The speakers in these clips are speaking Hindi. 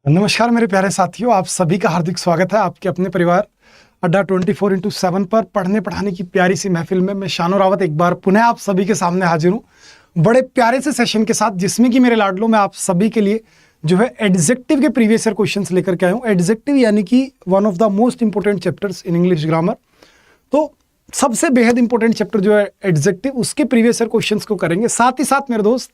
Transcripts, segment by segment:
नमस्कार मेरे प्यारे साथियों, आप सभी का हार्दिक स्वागत है आपके अपने परिवार अड्डा 24/7 पर पढ़ने पढ़ाने की प्यारी सी महफिल में। मैं शानो रावत एक बार पुनः आप सभी के सामने हाजिर हूँ बड़े प्यारे से सेशन के साथ, जिसमें कि मेरे लाडलों में आप सभी के लिए जो है एडजेक्टिव के प्रीवियस ईयर क्वेश्चंस लेकर के आया हूँ। एडजेक्टिव यानी कि one of the most important chapters in English grammar. तो सबसे बेहद इंपॉर्टेंट चैप्टर जो है एडजेक्टिव, उसके प्रीवियस ईयर क्वेश्चंस को करेंगे। साथ ही साथ मेरे दोस्त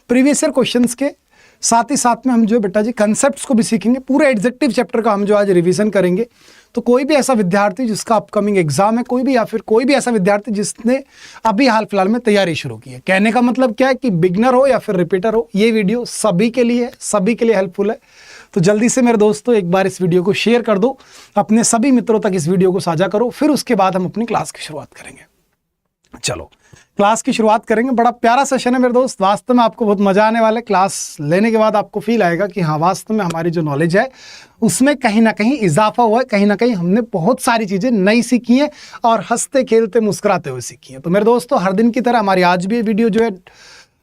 प्रीवियस ईयर क्वेश्चंस के साथ ही साथ में हम जो बेटा जी कंसेप्ट्स को भी सीखेंगे। पूरे एडजेक्टिव चैप्टर का हम जो आज रिवीजन करेंगे। तो कोई भी ऐसा विद्यार्थी जिसका अपकमिंग एग्जाम है, कोई भी या फिर कोई भी ऐसा विद्यार्थी जिसने अभी हाल फिलहाल में तैयारी शुरू की है, कहने का मतलब क्या है कि बिगनर हो या फिर रिपीटर हो, ये वीडियो सभी के लिए है, सभी के लिए हेल्पफुल है। तो जल्दी से मेरे दोस्तों एक बार इस वीडियो को शेयर कर दो, अपने सभी मित्रों तक इस वीडियो को साझा करो। फिर उसके बाद हम अपनी क्लास की शुरुआत करेंगे। चलो क्लास की शुरुआत करेंगे। बड़ा प्यारा सेशन है मेरे दोस्त, वास्तव में आपको बहुत मजा आने वाला है। क्लास लेने के बाद आपको फील आएगा कि हाँ, वास्तव में हमारी जो नॉलेज है उसमें कहीं ना कहीं इजाफा हुआ है, कहीं ना कहीं हमने बहुत सारी चीजें नई सीखी हैं और हंसते खेलते मुस्कुराते हुए सीखी हैं। तो मेरे दोस्तों, हर दिन की तरह हमारी आज भी वीडियो जो है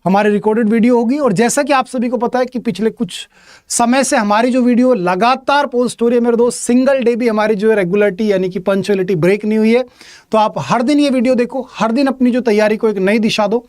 हमारी रिकॉर्डेड वीडियो होगी। और जैसा कि आप सभी को पता है कि पिछले कुछ समय से हमारी जो वीडियो लगातार पोस्ट हो रही है मेरे दोस्त, सिंगल डे भी हमारी जो है रेगुलरिटी यानी कि पंक्चुअलिटी ब्रेक नहीं हुई है। तो आप हर दिन ये वीडियो देखो, हर दिन अपनी जो तैयारी को एक नई दिशा दो,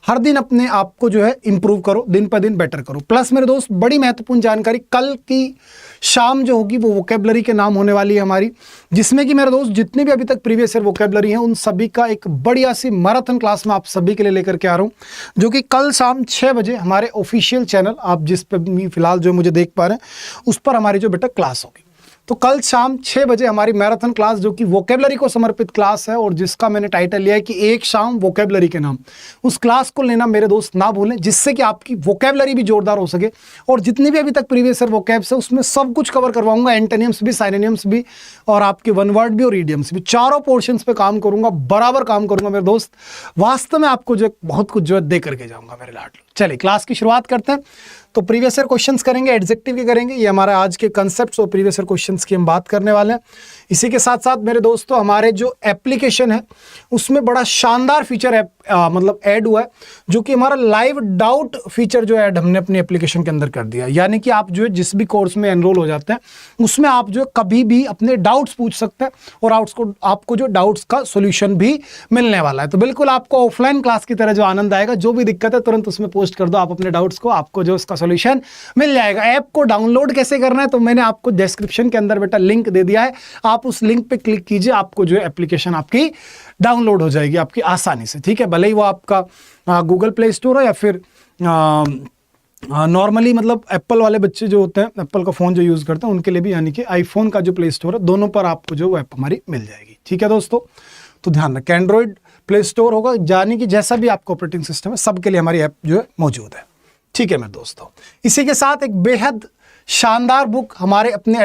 हर दिन अपने आप को जो है इंप्रूव करो, दिन पर दिन बेटर करो। प्लस मेरे दोस्त, बड़ी महत्वपूर्ण जानकारी, कल की शाम जो होगी वो वोकेबलरी के नाम होने वाली है हमारी, जिसमें कि मेरे दोस्त जितने भी अभी तक प्रीवियस ईयर वोकेबलरी हैं उन सभी का एक बढ़िया सी मैराथन क्लास में आप सभी के लिए लेकर के आ रहा हूँ, जो कि कल शाम 6 बजे हमारे ऑफिशियल चैनल, आप जिस पर फिलहाल जो मुझे देख पा रहे हैं उस पर हमारी जो बेटा क्लास होगी। तो कल शाम 6 बजे हमारी मैराथन क्लास, जो कि वोकेबलरी को समर्पित क्लास है और जिसका मैंने टाइटल लिया है कि एक शाम वोकेबलरी के नाम, उस क्लास को लेना मेरे दोस्त ना भूलें, जिससे कि आपकी वोकेबलरी भी जोरदार हो सके। और जितने भी अभी तक प्रीवियस ईयर वोकैब्स है उसमें सब कुछ कवर करवाऊंगा, एंटोनिम्स भी, साइनोनिम्स भी और आपके वन वर्ड भी और इडियम्स भी, चारों पोर्शंस पे काम करूंगा, बराबर काम करूंगा मेरे दोस्त। वास्तव में आपको जो बहुत कुछ जो है दे करके जाऊंगा मेरे लाडलो। चलिए क्लास की शुरुआत करते हैं। तो प्रीवियस ईयर क्वेश्चंस करेंगे, एडजेक्टिव के करेंगे, ये हमारा आज के कंसेप्ट्स और प्रीवियस ईयर क्वेश्चंस की हम बात करने वाले हैं। इसी के साथ साथ मेरे दोस्तों, हमारे जो एप्लीकेशन है उसमें बड़ा शानदार फीचर है, मतलब ऐड हुआ है, जो कि हमारा लाइव डाउट फीचर जो ऐड हमने अपनी एप्लीकेशन के अंदर कर दिया। यानी कि आप जो है जिस भी कोर्स में एनरोल हो जाते हैं उसमें आप जो कभी भी अपने डाउट्स पूछ सकते हैं और आपको जो डाउट्स का सोल्यूशन भी मिलने वाला है। तो बिल्कुल आपको ऑफलाइन क्लास की तरह जो आनंद आएगा, जो भी दिक्कत है तुरंत उसमें पोस्ट कर दो आप अपने डाउट्स को, आपको जो उसका सोल्यूशन मिल जाएगा। ऐप को डाउनलोड कैसे करना है तो मैंने आपको डिस्क्रिप्शन के अंदर बेटा लिंक दे दिया है, आप उस लिंक पे क्लिक कीजिए, आपको जो है एप्लीकेशन आपकी डाउनलोड हो जाएगी आपकी आसानी से। ठीक है, भले ही वो आपका गूगल प्ले स्टोर है या फिर नॉर्मली मतलब एप्पल वाले बच्चे जो होते हैं, एप्पल का फ़ोन जो यूज़ करते हैं उनके लिए भी, यानी कि आईफोन का जो प्ले स्टोर है, दोनों पर आपको जो ऐप हमारी मिल जाएगी। ठीक है दोस्तों, तो ध्यान रखें, एंड्रॉयड प्ले स्टोर होगा, यानी कि जैसा भी आपका ऑपरेटिंग सिस्टम है सबके लिए हमारी ऐप जो है मौजूद है। ठीक है मेरे दोस्तों, इसी के साथ एक बेहद शानदार बुक हमारे अपने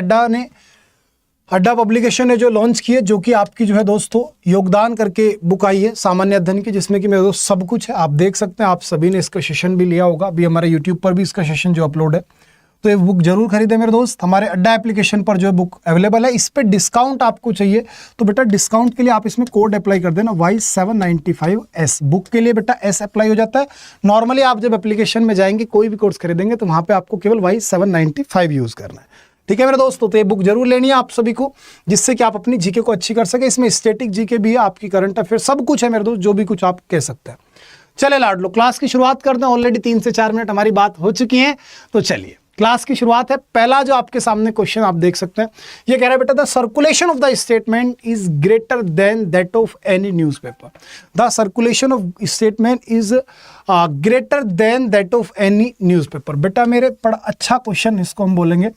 अड्डा पब्लिकेशन ने जो लॉन्च की है, जो कि आपकी जो है दोस्तों योगदान करके बुक आई है सामान्य अध्ययन की, जिसमें कि मेरे दोस्त सब कुछ है, आप देख सकते हैं। आप सभी ने इसका सेशन भी लिया होगा, अभी हमारे यूट्यूब पर भी इसका सेशन जो अपलोड है। तो ये बुक जरूर खरीदें मेरे दोस्त, हमारे अड्डा एप्लीकेशन पर जो है बुक अवेलेबल है। इस पर डिस्काउंट आपको चाहिए तो बेटा डिस्काउंट के लिए आप इसमें कोड अप्लाई कर देना Y795S। बुक के लिए बेटा S अप्लाई हो जाता है। नॉर्मली आप जब एप्लीकेशन में जाएंगे कोई भी कोर्स खरीदेंगे तो वहाँ पे आपको केवल Y795 यूज़ करना है। ठीक है मेरे दोस्तों, तो ये बुक जरूर लेनी है आप सभी को, जिससे कि आप अपनी जीके को अच्छी कर सके। इसमें स्टैटिक जीके भी है, आपकी करंट अफेयर, सब कुछ है मेरे दोस्त, जो भी कुछ आप कह सकते हैं। चले लाडलो, क्लास की शुरुआत करते हैं। ऑलरेडी 3 से 4 मिनट हमारी बात हो चुकी है, तो चलिए क्लास की शुरुआत है। पहला जो आपके सामने क्वेश्चन आप देख सकते हैं, ये कह रहा है बेटा, the circulation of the statement is greater than that of any newspaper. The circulation of statement is greater than that of any newspaper. बेटा मेरे बड़ा अच्छा क्वेश्चन, इसको हम बोलेंगे,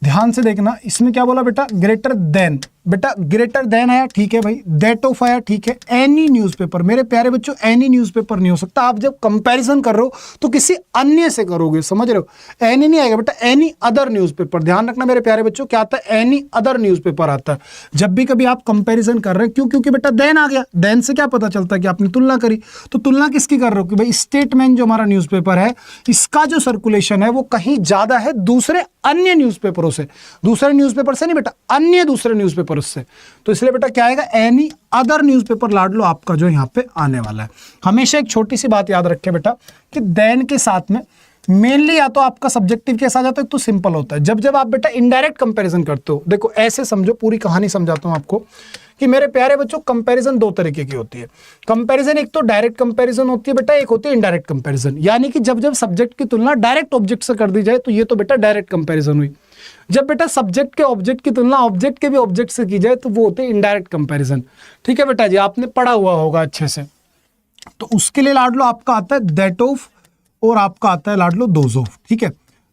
ध्यान से देखना। इसमें क्या बोला बेटा, ग्रेटर देन। बेटा ग्रेटर देन आया, ठीक है भाई, दैट ऑफ आया, ठीक है, एनी न्यूज़पेपर। मेरे प्यारे बच्चों, एनी न्यूज़पेपर नहीं हो सकता। आप जब कंपैरिजन कर रहे हो तो किसी अन्य से करोगे, समझ रहे हो। एनी नहीं आएगा बेटा, एनी अदर न्यूज़पेपर। ध्यान रखना मेरे प्यारे बच्चों, क्या आता है, एनी अदर न्यूज़पेपर आता है जब भी कभी आप कंपैरिजन कर रहे हैं। क्यों? क्योंकि बेटा देन आ गया, देन से क्या पता चलता है कि आपने तुलना करी। तो तुलना किसकी कर रहे हो कि भाई स्टेटमेंट जो हमारा न्यूज़पेपर है, इसका जो सर्कुलेशन है वो कहीं ज्यादा है दूसरे अन्य न्यूज़पेपरों से। दूसरे न्यूज़पेपर से नहीं बेटा, अन्य दूसरे न्यूज़पेपर से। तो इसलिए बेटा क्या आएगा, एनी अदर न्यूज़पेपर लाडलो आपका जो यहाँ पे आने वाला है। हमेशा एक छोटी सी बात याद रखें बेटा कि देन के साथ में मेनली या तो आपका सब्जेक्टिव केस आ जाता है, एक तो सिंपल होता है। जब जब आप बेटा इनडायरेक्ट कंपैरिजन करते हो, देखो ऐसे समझो, पूरी कहानी समझाता हूं आपको कि मेरे प्यारे बच्चों, कंपैरिजन दो तरीके की होती है। कंपैरिजन एक तो डायरेक्ट कंपैरिजन होती है बेटा, एक होती है इनडायरेक्ट कंपैरिजन। यानी कि जब जब सब्जेक्ट की तुलना डायरेक्ट ऑब्जेक्ट से कर दी जाए तो ये तो बेटा डायरेक्ट कंपैरिजन हुई। जब बेटा सब्जेक्ट के ऑब्जेक्ट की तुलना ऑब्जेक्ट के भी ऑब्जेक्ट से की जाए तो वो होते हैं इनडायरेक्ट कंपैरिजन। ठीक है बेटा जी, आपने पढ़ा हुआ होगा अच्छे से। तो उसके लिए लाड लो आपका आता है दैट ऑफ, और आपका आता है लाड लो दोज ऑफ। ठीक है,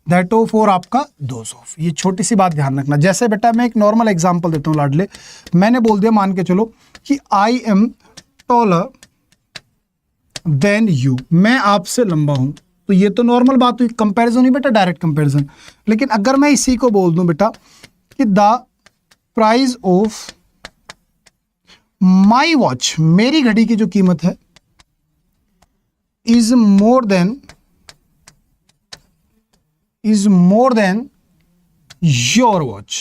दैट ऑफ और आपका दोज ऑफ। ये छोटी सी बात ध्यान रखना। जैसे बेटा मैं एक नॉर्मल एग्जांपल देता हूं लाडले, मैंने बोल दिया मान के चलो कि I am taller than you, मैं आपसे लंबा हूं, तो ये तो नॉर्मल बात हुई, कंपैरिजन ही बेटा, डायरेक्ट कंपैरिजन। लेकिन अगर मैं इसी को बोल दूं बेटा कि the price of my watch, मेरी घड़ी की जो कीमत है, is more than your watch।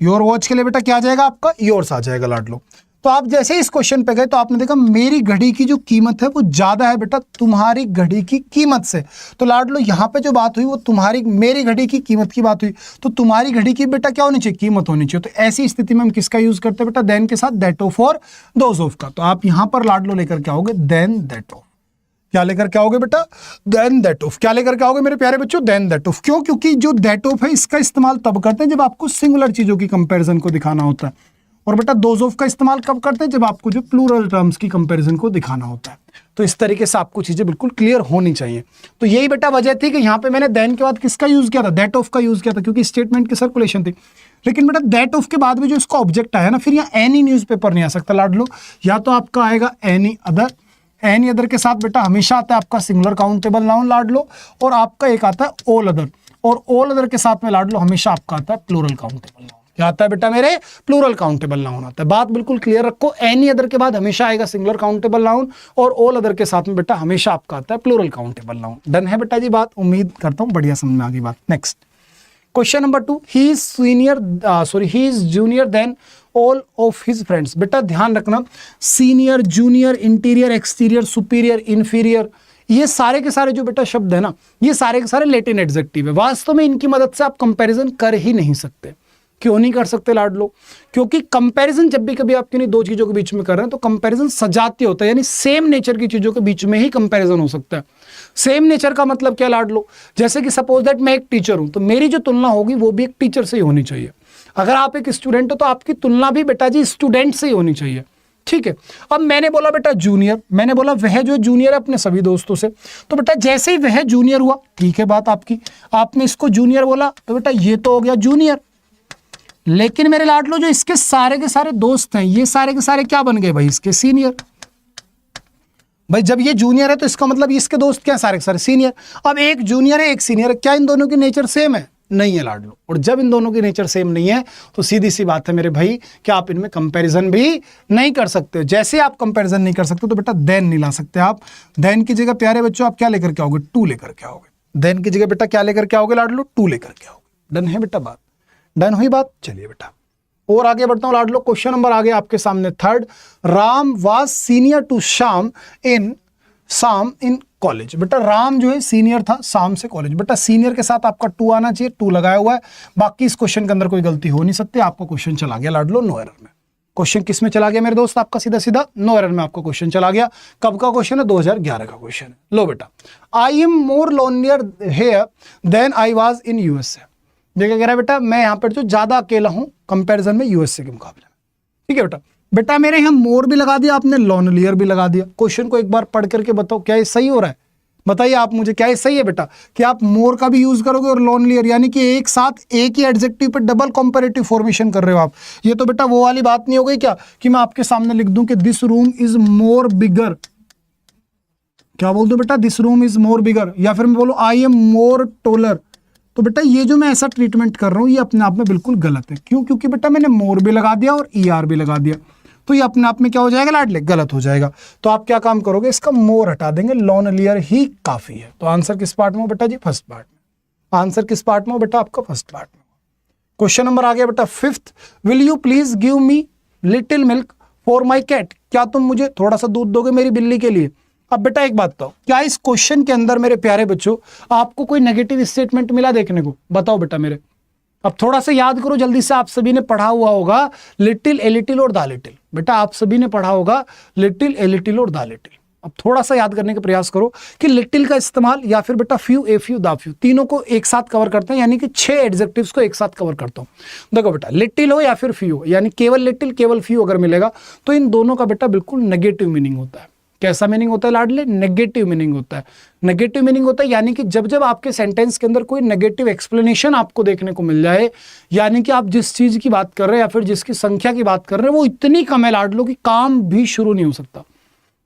Your watch के लिए बेटा क्या आ जाएगा आपका, योर्स आ जाएगा लाडलो। तो आप जैसे ही इस क्वेश्चन पे गए तो आपने देखा मेरी घड़ी की जो कीमत है वो ज्यादा है बेटा तुम्हारी घड़ी की कीमत से। तो लाडलो यहाँ पे जो बात हुई वो तुम्हारी, मेरी घड़ी की कीमत की बात हुई, तो तुम्हारी घड़ी की बेटा क्या होनी चाहिए, कीमत होनी चाहिए। तो ऐसी स्थिति में हम किसका यूज करते हैं बेटा, देन के साथ दैट ऑफ और दोज ऑफ का। तो आप यहां पर लाडलो लेकर के आओगे देन दैट ऑफ। क्या लेकर के आओगे बेटा, देन दैट ऑफ। क्या लेकर के आओगे मेरे प्यारे बच्चों, देन दैट ऑफ। क्यों, क्योंकि जो दैट ऑफ है इसका इस्तेमाल तब करते हैं जब आपको सिंगुलर चीजों की कंपैरिजन को दिखाना होता है, और बेटा दोज ऑफ का इस्तेमाल कब करते हैं, जब आपको जो प्लूरल टर्म्स की कंपैरिजन को दिखाना होता है। तो इस तरीके से आपको चीजें बिल्कुल क्लियर होनी चाहिए। तो यही बेटा वजह थी कि यहाँ पे मैंने देन के बाद किसका यूज किया था, दैट ऑफ का यूज किया था, क्योंकि स्टेटमेंट की सर्कुलेशन थी। लेकिन बेटा दैट ऑफ के बाद भी जो इसका ऑब्जेक्ट आया ना, फिर यहाँ एनी न्यूज़पेपर नहीं आ सकता लाडलो, या तो आपका आएगा एनी अदर। एनी अदर के साथ बेटा हमेशा आता है आपका सिंगुलर काउंटेबल नाउन लाडलो, और आपका एक आता है ऑल अदर, और ऑल अदर के साथ में लाडलो हमेशा आपका आता है प्लूरल काउंटेबल नाउन। क्या आता है बेटा मेरे, प्लूरल काउंटेबल नाउन आता है। बात बिल्कुल क्लियर रखो, एनी अदर के बाद हमेशा आएगा सिंगुलर काउंटेबल नाउन, और ऑल अदर के साथ में बेटा हमेशा आपका आता है प्लूरल काउंटेबल नाउन। डन है बेटा जी बात, उम्मीद करता हूं बढ़िया समझ में आ गई बात। Next question number 2, he is junior than all of his friends. बेटा ध्यान रखना, senior, junior, interior, exterior, superior, inferior, ये सारे के सारे जो बेटा शब्द है ना, ये सारे के सारे लैटिन एडजेक्टिव है। वास्तव में इनकी मदद से आप कंपैरिजन कर ही नहीं सकते। क्यों नहीं कर सकते लाडलो, क्योंकि कंपैरिजन जब भी कभी आप किन्हीं दो चीजों के बीच में कर रहे हैं तो कंपैरिजन सजातीय होता है, यानी सेम नेचर की चीजों के बीच में ही कंपैरिजन हो सकता है। सेम नेचर का मतलब क्या लाडलो, जैसे कि सपोज दैट मैं एक टीचर हूं, तो मेरी जो तुलना होगी वो भी एक टीचर से ही होनी चाहिए। अगर आप एक स्टूडेंट हो तो आपकी तुलना भी बेटा जी स्टूडेंट से ही होनी चाहिए। ठीक है, अब मैंने बोला बेटा जूनियर, मैंने बोला वह जो जूनियर है अपने सभी दोस्तों से, तो बेटा जैसे ही वह जूनियर हुआ, ठीक है बात आपकी, आपने इसको जूनियर बोला तो बेटा ये तो हो गया जूनियर। लेकिन मेरे लाडलो जो इसके सारे के सारे दोस्त हैं, ये सारे के सारे क्या बन गए भाई, इसके सीनियर। भाई जब ये जूनियर है तो इसका मतलब इसके दोस्त क्या, सारे के सारे सीनियर। अब एक जूनियर है एक सीनियर है, क्या इन दोनों की नेचर सेम है, नहीं है लाडलो। और जब इन दोनों की नेचर सेम नहीं है तो सीधी सी बात है मेरे भाई कि आप इनमें कंपैरिजन भी नहीं कर सकते। जैसे आप कंपैरिजन नहीं कर सकते तो बेटा देन नहीं ला सकते आप। देन की जगह प्यारे बच्चों आप क्या लेकर के आओगे, टू लेकर के आओगे। देन की जगह बेटा क्या लेकर के आओगे लाडलो, टू लेकर के आओगे। डन है बेटा बात, डन हुई बात। चलिए बेटा और आगे बढ़ता हूं लाडलो। क्वेश्चन नंबर आगे आपके सामने third, Ram was senior to Shyam in college. बेटा राम जो है सीनियर था शाम से कॉलेज। बेटा सीनियर के साथ आपका टू आना चाहिए, टू लगाया हुआ है। बाकी इस क्वेश्चन के अंदर कोई गलती हो नहीं सकती। आपका क्वेश्चन चला गया लाडलो नो एरर में। क्वेश्चन किस में चला गया मेरे दोस्त, आपका सीधा सीधा नो एरर में आपका क्वेश्चन चला गया। कब का क्वेश्चन है, 2011 का क्वेश्चन है। लो बेटा, I am more lonelier here than I was in USA. देखिए कह रहा है बेटा मैं यहाँ पर जो ज्यादा अकेला हूं कंपैरिजन में यूएसए के मुकाबले में। ठीक है बेटा, बेटा मेरे यहाँ मोर भी लगा दिया आपने, लोनलियर भी लगा दिया। क्वेश्चन को एक बार पढ़ करके बताओ क्या ये सही हो रहा है, बताइए आप मुझे क्या ये सही है बेटा कि आप मोर का भी यूज करोगे और लोनलियर, यानी कि एक साथ एक ही एडजेक्टिव पे डबल कंपैरेटिव फॉर्मेशन कर रहे हो आप। ये तो बेटा वो वाली बात नहीं हो गई क्या कि मैं आपके सामने लिख दूं कि दिस रूम इज मोर बिगर। क्या बोल दूं बेटा, दिस रूम इज मोर बिगर, या फिर मैं बोलूं आई एम मोर टोलर। तो बेटा ये जो मैं ऐसा ट्रीटमेंट कर रहा हूं ये अपने आप में बिल्कुल गलत है। क्यों, क्योंकि बेटा मैंने मोर भी लगा दिया और ईआर भी लगा दिया, तो ये अपने आप में क्या हो जाएगा लाडले, गलत हो जाएगा। तो आप क्या काम करोगे, इसका मोर हटा देंगे, लोनलियर ही काफी है। तो आंसर किस पार्ट में हो बेटा जी, फर्स्ट पार्ट में। आंसर किस पार्ट में हो बेटा, आपका फर्स्ट पार्ट में। क्वेश्चन नंबर आ गया बेटा fifth, will you please give me little milk for my cat. क्या तुम मुझे थोड़ा सा दूध दोगे मेरी बिल्ली के लिए। अब बेटा एक बात बताओ, क्या इस क्वेश्चन के अंदर मेरे प्यारे बच्चों आपको कोई नेगेटिव स्टेटमेंट मिला देखने को? बताओ बेटा मेरे। अब थोड़ा सा याद करो जल्दी से, आप सभी ने पढ़ा हुआ होगा लिटिल, ए लिटिल और द लिटिल। बेटा आप सभी ने पढ़ा होगा लिटिल, ए लिटिल और द लिटिल। अब थोड़ा सा याद करने का प्रयास करो कि लिटिल का इस्तेमाल या फिर बेटा few, a few, the few, तीनों को एक साथ कवर करते हैं, यानी कि 6 एडजेक्टिव्स को एक साथ कवर करता हूं। देखो बेटा लिटिल हो या फिर फ्यू, यानी केवल लिटिल केवल फ्यू अगर मिलेगा तो इन दोनों का बेटा बिल्कुल नेगेटिव मीनिंग होता है। कैसा मीनिंग होता है लाडले? नेगेटिव मीनिंग होता है। नेगेटिव मीनिंग होता है यानी कि जब जब आपके सेंटेंस के अंदर कोई नेगेटिव एक्सप्लेनेशन आपको देखने को मिल जाए, यानी कि आप जिस चीज की बात कर रहे हैं या फिर जिसकी संख्या की बात कर रहे हैं वो इतनी कम है लाडलो कि काम भी शुरू नहीं हो सकता।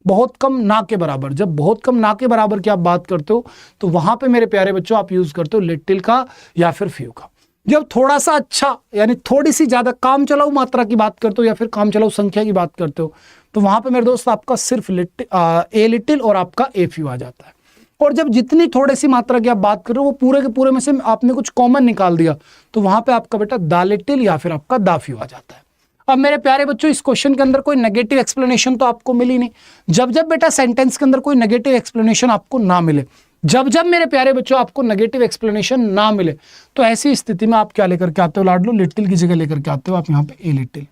बहुत कम, ना के बराबर। जब बहुत कम, ना के बराबर की आप बात करते हो तो वहां पे मेरे प्यारे बच्चों आप यूज करते हो लिटिल का या फिर फ्यू का। जब थोड़ा सा अच्छा यानी थोड़ी सी ज्यादा काम चलाऊ मात्रा की बात करते हो या फिर काम चलाऊ संख्या की बात करते हो तो वहां पे मेरे दोस्त आपका सिर्फ ए लिटिल और आपका ए फ्यू आ जाता है। और जब जितनी थोड़ी सी मात्रा की आप बात कर रहे हो वो पूरे के पूरे में से आपने कुछ कॉमन निकाल दिया तो वहां पे आपका बेटा द लिटिल या फिर आपका द फ्यू आ जाता है। अब मेरे प्यारे बच्चों इस क्वेश्चन के अंदर कोई नेगेटिव एक्सप्लेनेशन तो आपको मिली नहीं। जब जब बेटा सेंटेंस के अंदर कोई नेगेटिव एक्सप्लेनेशन आपको ना मिले, जब जब मेरे प्यारे बच्चों आपको नेगेटिव एक्सप्लेनेशन ना मिले तो ऐसी स्थिति में आप क्या लेकर के आते हो लाडलो? लिटिल की जगह लेकर के आते हो आप यहाँ पे ए लिटिल।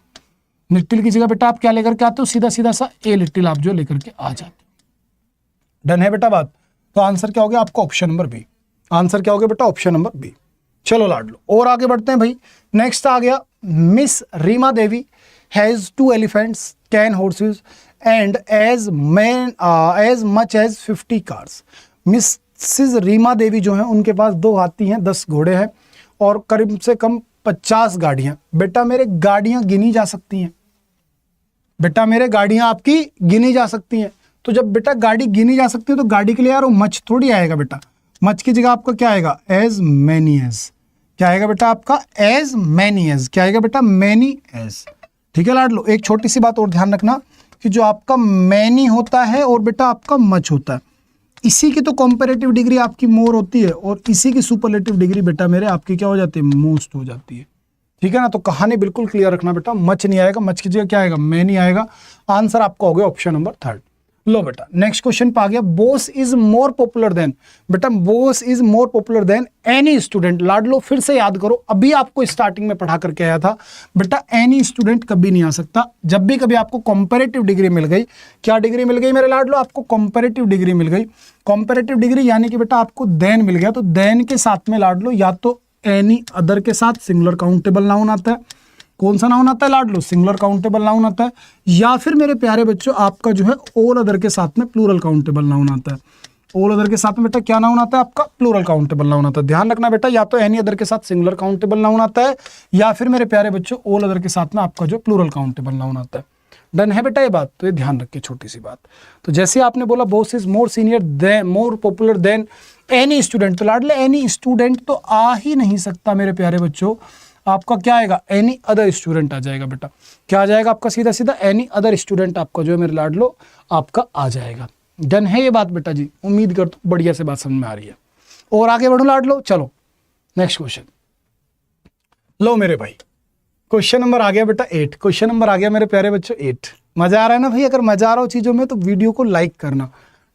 लिटिल की जगह बेटा आप क्या लेकर के आते हो? सीधा सीधा सा ए लिटिल आप जो लेकर के आ जाते हो। डन है बेटा बात? तो आंसर क्या हो गया आपका? Option number B. आंसर क्या हो गया बेटा? Option number B. चलो लाडलो और आगे बढ़ते हैं भाई। नेक्स्ट आ गया, Miss Reema Devi has 2 elephants, 10 horses and as much as 50 cars। Mrs Reema Devi जो है उनके पास 2 हाथी हैं, 10 घोड़े हैं और करीब से कम 50 गाड़ियां। बेटा मेरे गाड़ियां गिनी जा सकती हैं। बेटा मेरे गाड़ियां आपकी गिनी जा सकती हैं। तो जब बेटा गाड़ी गिनी जा सकती है तो गाड़ी के लिए यार वो मच थोड़ी आएगा बेटा। मच की जगह आपका क्या आएगा? As many as. क्या आएगा बेटा आपका? As many as. क्या आएगा बेटा? Many as. ठीक है लाडलो, एक छोटी सी बात और ध्यान रखना कि जो आपका मैनी होता है और बेटा आपका मच होता है, इसी की तो कंपैरेटिव डिग्री आपकी मोर होती है और इसी की सुपरलेटिव डिग्री बेटा मेरे आपकी क्या हो जाती है? मोस्ट हो जाती है। ठीक है ना? तो कहानी बिल्कुल क्लियर रखना बेटा। मच नहीं आएगा, मच की जगह क्या आएगा? मैनी आएगा। आंसर आपका हो गया ऑप्शन नंबर 3। लो बेटा नेक्स्ट क्वेश्चन पे आ गया, Bose is more popular than. बेटा Bose is more popular than any student. लाडलो फिर से याद करो, अभी आपको स्टार्टिंग में पढ़ा करके आया था बेटा एनी स्टूडेंट कभी नहीं आ सकता। जब भी कभी आपको कंपैरेटिव डिग्री मिल गई, क्या डिग्री मिल गई मेरे लाडलो? आपको कंपैरेटिव डिग्री मिल गई। कंपैरेटिव डिग्री यानी कि बेटा आपको देन मिल गया, तो देन के साथ में लाडलो या तो एनी अदर के साथ सिंगुलर काउंटेबल नाउन आता है। कौन सा नाउन आता है लाडलो? सिंगुलर काउंटेबल नाउन आता है। या फिर मेरे प्यारे बच्चों आपका जो है ऑल अदर के साथ में प्लूरल काउंटेबल नाउन आता है। ऑल अदर के साथ में बेटा क्या नाउन आता है आपका? प्लूरल काउंटेबल नाउन आता है। ध्यान रखना बेटा, या तो एनी अदर के साथ सिंगुलर काउंटेबल नाउन आता है या फिर मेरे प्यारे बच्चों ऑल अदर के साथ में आपका जो प्लूरल काउंटेबल नाउन आता है। डन है बेटा ये बात? तो ये ध्यान रखिए छोटी सी बात। तो जैसे आपने बोला Bose is more senior than, more popular than any student, तो लाडले एनी स्टूडेंट तो आ ही नहीं सकता मेरे प्यारे बच्चों। आपका क्या आएगा? एनी अदर स्टूडेंट आ जाएगा बेटा। क्या आ जाएगा आपका? सीधा सीधा एनी अदर स्टूडेंट आपका जो है मेरे लाडलो आपका आ जाएगा। डन है ये बात बेटा जी? उम्मीद करता हूं बढ़िया से बात समझ में आ रही है। और आगे बढ़ो लाडलो। चलो नेक्स्ट क्वेश्चन लो मेरे भाई। क्वेश्चन नंबर आ गया बेटा 8। क्वेश्चन नंबर आ गया मेरे प्यारे बच्चों 8। मजा आ रहा है ना भाई? अगर मजा आ रहा हो चीजों में तो वीडियो को लाइक करना,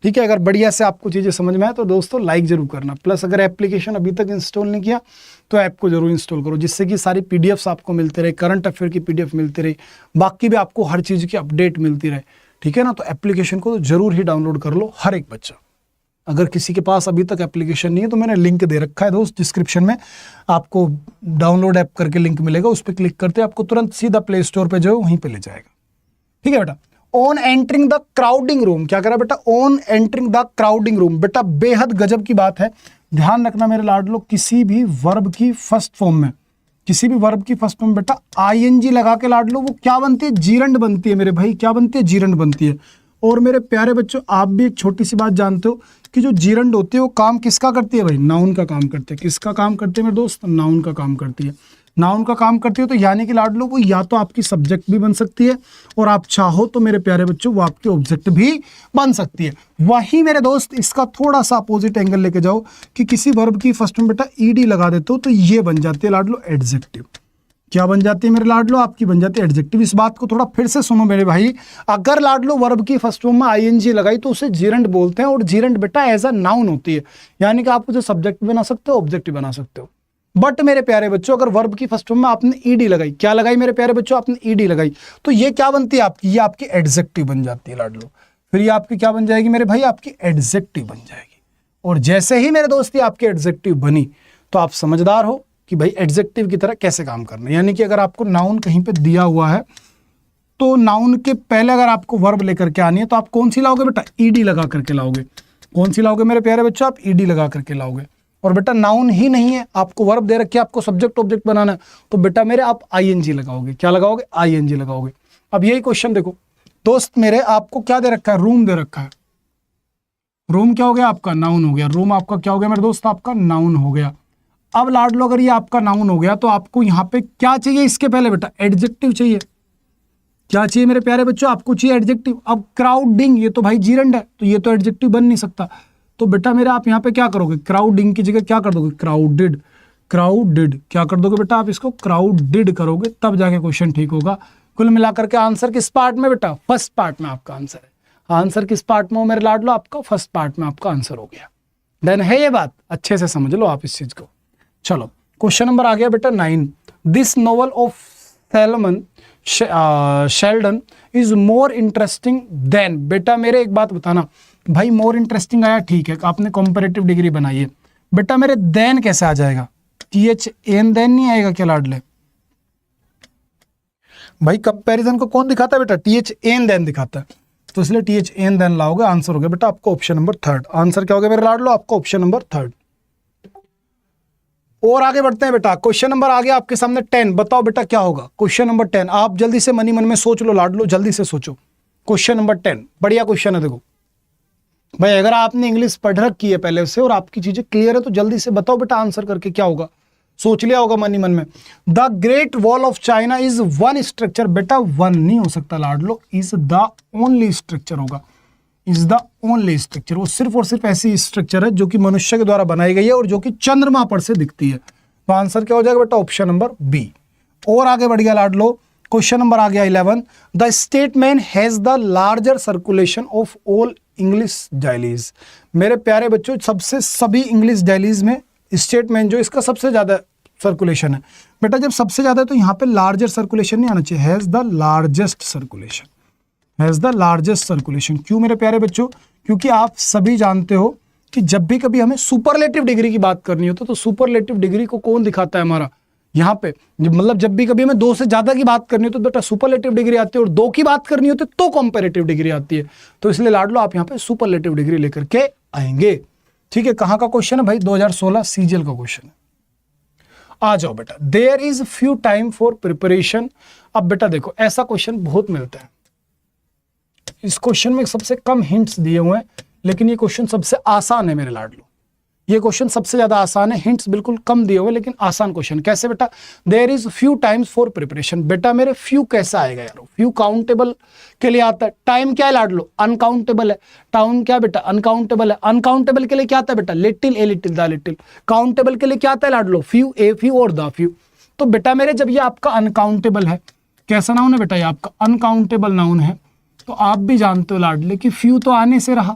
ठीक है? अगर बढ़िया से आपको चीजें समझ में आए तो दोस्तों लाइक जरूर करना। प्लस अगर एप्लीकेशन अभी तक इंस्टॉल नहीं किया तो ऐप को जरूर इंस्टॉल करो, जिससे कि सारी पीडीएफ्स आपको मिलते रहे, करंट अफेयर की पीडीएफ मिलती रहे, बाकी भी आपको हर चीज की अपडेट मिलती रहे। ठीक है ना? तो एप्लीकेशन को तो जरूर ही डाउनलोड कर लो हर एक बच्चा। अगर किसी के पास अभी तक एप्लीकेशन नहीं है तो मैंने लिंक दे रखा है दोस्त डिस्क्रिप्शन में, आपको डाउनलोड ऐप करके लिंक मिलेगा, उस पर क्लिक करते आपको तुरंत सीधा प्ले स्टोर पे जो है वहीं पे ले जाएगा। ठीक है बेटा? On entering the crowding room, क्या करा बेटा? On entering the crowding room. बेटा बेहद गजब की बात है, ध्यान रखना मेरे लाडलो, किसी भी वर्ब की फर्स्ट फॉर्म में, किसी भी वर्ब की फर्स्ट फॉर्म बेटा आईएनजी लगा के लाडलो वो क्या बनती है? जीरंड बनती है मेरे भाई। क्या बनती है? जीरंड बनती है। और मेरे प्यारे बच्चों आप भी एक छोटी सी बात जानते हो कि जो जीरंड होती है वो काम किसका करती है भाई? नाउन का काम करती है। किसका काम करती है मेरे दोस्त? नाउन का काम करती है। नाउन का काम करती है तो यानी कि लाडलो वो या तो आपकी सब्जेक्ट भी बन सकती है और आप चाहो तो मेरे प्यारे बच्चों वो आपके ऑब्जेक्ट भी बन सकती है। वही मेरे दोस्त इसका थोड़ा सा अपोजिट एंगल लेके जाओ कि किसी वर्ब की फर्स्ट में बेटा ईडी लगा देते हो तो ये बन जाती है लाडलो एडजेक्टिव। क्या बन जाती है मेरे लाडलो? आपकी बन जाती है एडजेक्टिव। इस बात को थोड़ा फिर से सुनो मेरे भाई, अगर लाडलो वर्ब की फर्स्ट फॉर्म में आईएनजी लगाई तो उसे जीरेंट बोलते हैं, और जीरेंट बेटा एज अ नाउन होती है, यानी कि आप उसे सब्जेक्ट बना सकते हो, ऑब्जेक्टिव बना सकते हो। बट मेरे प्यारे बच्चों, अगर वर्ब की फर्स्ट फॉर्म में आपने ईडी लगाई, क्या लगाई मेरे प्यारे बच्चों? आपने ईडी लगाई, तो ये क्या बनती है आपकी? ये आपकी एडजेक्टिव बन जाती है लाडलो। फिर ये आपकी क्या बन जाएगी मेरे भाई? आपकी एडजेक्टिव बन जाएगी। और जैसे ही मेरे दोस्त आपकी एडजेक्टिव बनी तो आप समझदार हो कि भाई एडजेक्टिव की तरह कैसे काम करना है। यानी कि अगर आपको नाउन कहीं पे दिया हुआ है तो नाउन के पहले अगर आपको वर्ब लेकर के आनी है तो आप कौन सी लाओगे बेटा? ईडी लगा करके लाओगे। कौन सी लाओगे मेरे प्यारे बच्चों? आप ईडी लगा करके लाओगे। और बेटा नाउन ही नहीं है, आपको वर्ब दे रखी है, आपको सब्जेक्ट ऑब्जेक्ट बनाना है, तो बेटा मेरे आप आईएनजी लगाओगे। क्या लगाओगे? आईएनजी लगाओगे। अब यही क्वेश्चन देखो दोस्त मेरे, आपको क्या दे रखा है? रूम दे रखा है। रूम क्या हो गया आपका? नाउन हो गया। रूम आपका क्या हो गया मेरे दोस्त? आपका नाउन हो गया। अब लाडलो अगर ये आपका नाउन हो गया तो आपको यहाँ पे क्या चाहिए? इसके पहले बेटा एडजेक्टिव चाहिए। क्या चाहिए मेरे प्यारे बच्चों? आपको चाहिए एडजेक्टिव। अब क्राउडिंग, ये तो भाई जीरेंड है, तो ये तो एडजेक्टिव बन नहीं सकता। तो बेटा मेरे आप यहाँ पे क्या करोगे? क्राउडिंग की जगह क्या कर दोगे? क्राउडेड। क्राउडेड क्या कर दोगे बेटा? आप इसको क्राउडेड करोगे, तब जाके क्वेश्चन ठीक होगा। कुल मिलाकर के आंसर किस पार्ट में बेटा? फर्स्ट पार्ट में आपका आंसर है। आंसर किस पार्ट में हो मेरे लाडलो? आपका फर्स्ट पार्ट में आपका आंसर हो गया। देन है ये बात, अच्छे से समझ लो आप इस चीज को। चलो क्वेश्चन नंबर आ गया बेटा 9। This novel of Salmon Sheldon is more interesting than. बेटा मेरे एक बात बताना भाई, मोर इंटरेस्टिंग आया ठीक है, आपने कंपैरेटिव डिग्री बनाई है, बेटा मेरे देन कैसे आ जाएगा? टीएच एन देन नहीं आएगा क्या लाडले? भाई कंपैरिजन को कौन दिखाता है बेटा? टीएच एन देन दिखाता है, तो इसलिए टीएच एन देन लाओगे। आंसर हो गया बेटा आपको ऑप्शन नंबर 3। आंसर क्या हो गया मेरे लाडलो? आपको ऑप्शन नंबर 3। और आगे बढ़ते हैं बेटा। क्वेश्चन नंबर आ गया आपके सामने 10। बताओ बेटा क्या होगा? क्वेश्चन नंबर 10 आप जल्दी से मनी मन में सोच लो लाडलो, जल्दी से सोचो। क्वेश्चन नंबर 10 बढ़िया क्वेश्चन है। देखो भाई अगर आपने इंग्लिश पढ़ रखी है पहले से और आपकी चीजें क्लियर है तो जल्दी से बताओ बेटा आंसर करके क्या होगा। सोच लिया होगा मनी मन में। The great wall of China is one structure. बेटा वन नहीं हो सकता लाडलो, इज द ओनली स्ट्रक्चर होगा। इज द ओनली स्ट्रक्चर, वो सिर्फ और सिर्फ ऐसी स्ट्रक्चर है जो कि मनुष्य के द्वारा बनाई गई है और जो कि चंद्रमा पर से दिखती है। तो आंसर क्या हो जाएगा बेटा? Option number B. और आगे बढ़ गया लाडलो, क्वेश्चन नंबर आ गया 11। The Statesman has the larger circulation of all English dailies. मेरे प्यारे बच्चों सबसे सभी इंग्लिश डायलीज में स्टेटमैन जो इसका सबसे ज्यादा सर्कुलेशन है। बेटा जब सबसे ज्यादा है तो यहाँ पे लार्जर सर्कुलेशन नहीं आना चाहिए, has the largest circulation. Has the largest circulation क्यों मेरे प्यारे बच्चों? क्योंकि आप सभी जानते हो कि जब भी कभी हमें सुपरलेटिव डिग्री की बात करनी होती है तो सुपरलेटिव डिग्री को कौन दिखाता है हमारा? यहाँ पे मतलब जब भी कभी हमें 2 से ज्यादा की बात करनी हो तो बेटा सुपरलेटिव डिग्री आती है, और 2 की बात करनी होती है तो कंपैरेटिव डिग्री आती है। तो इसलिए लाडलो आप यहाँ पे सुपरलेटिव डिग्री लेकर के आएंगे। ठीक है, कहाँ का क्वेश्चन है भाई? 2016 सीजीएल का क्वेश्चन है। आ जाओ बेटा। There is few time for preparation. अब बेटा देखो ऐसा क्वेश्चन बहुत मिलता है। इस क्वेश्चन में सबसे कम हिंट्स दिए हुए हैं, लेकिन ये क्वेश्चन सबसे आसान है मेरे लाडलो। ये क्वेश्चन सबसे ज्यादा आसान है, हिंट्स बिल्कुल कम दिए हुए लेकिन आसान क्वेश्चन। कैसे बेटा? There is few times for preparation. बेटा मेरे फ्यू कैसा आएगा यार? फ्यू काउंटेबल के लिए आता है। टाइम क्या है लाडलो? अनकाउंटेबल है। टाउन क्या बेटा? अनकाउंटेबल है। अनकाउंटेबल के लिए क्या आता है बेटा? Little, a little, the little. Countable के लिए क्या आता है लाडलो? फ्यू, ए फ्यू और द फ्यू। तो बेटा मेरे जब ये आपका अनकाउंटेबल है, कैसा नाउन है बेटा? ये आपका अनकाउंटेबल नाउन है, तो आप भी जानते हो लाडले कि फ्यू तो आने से रहा,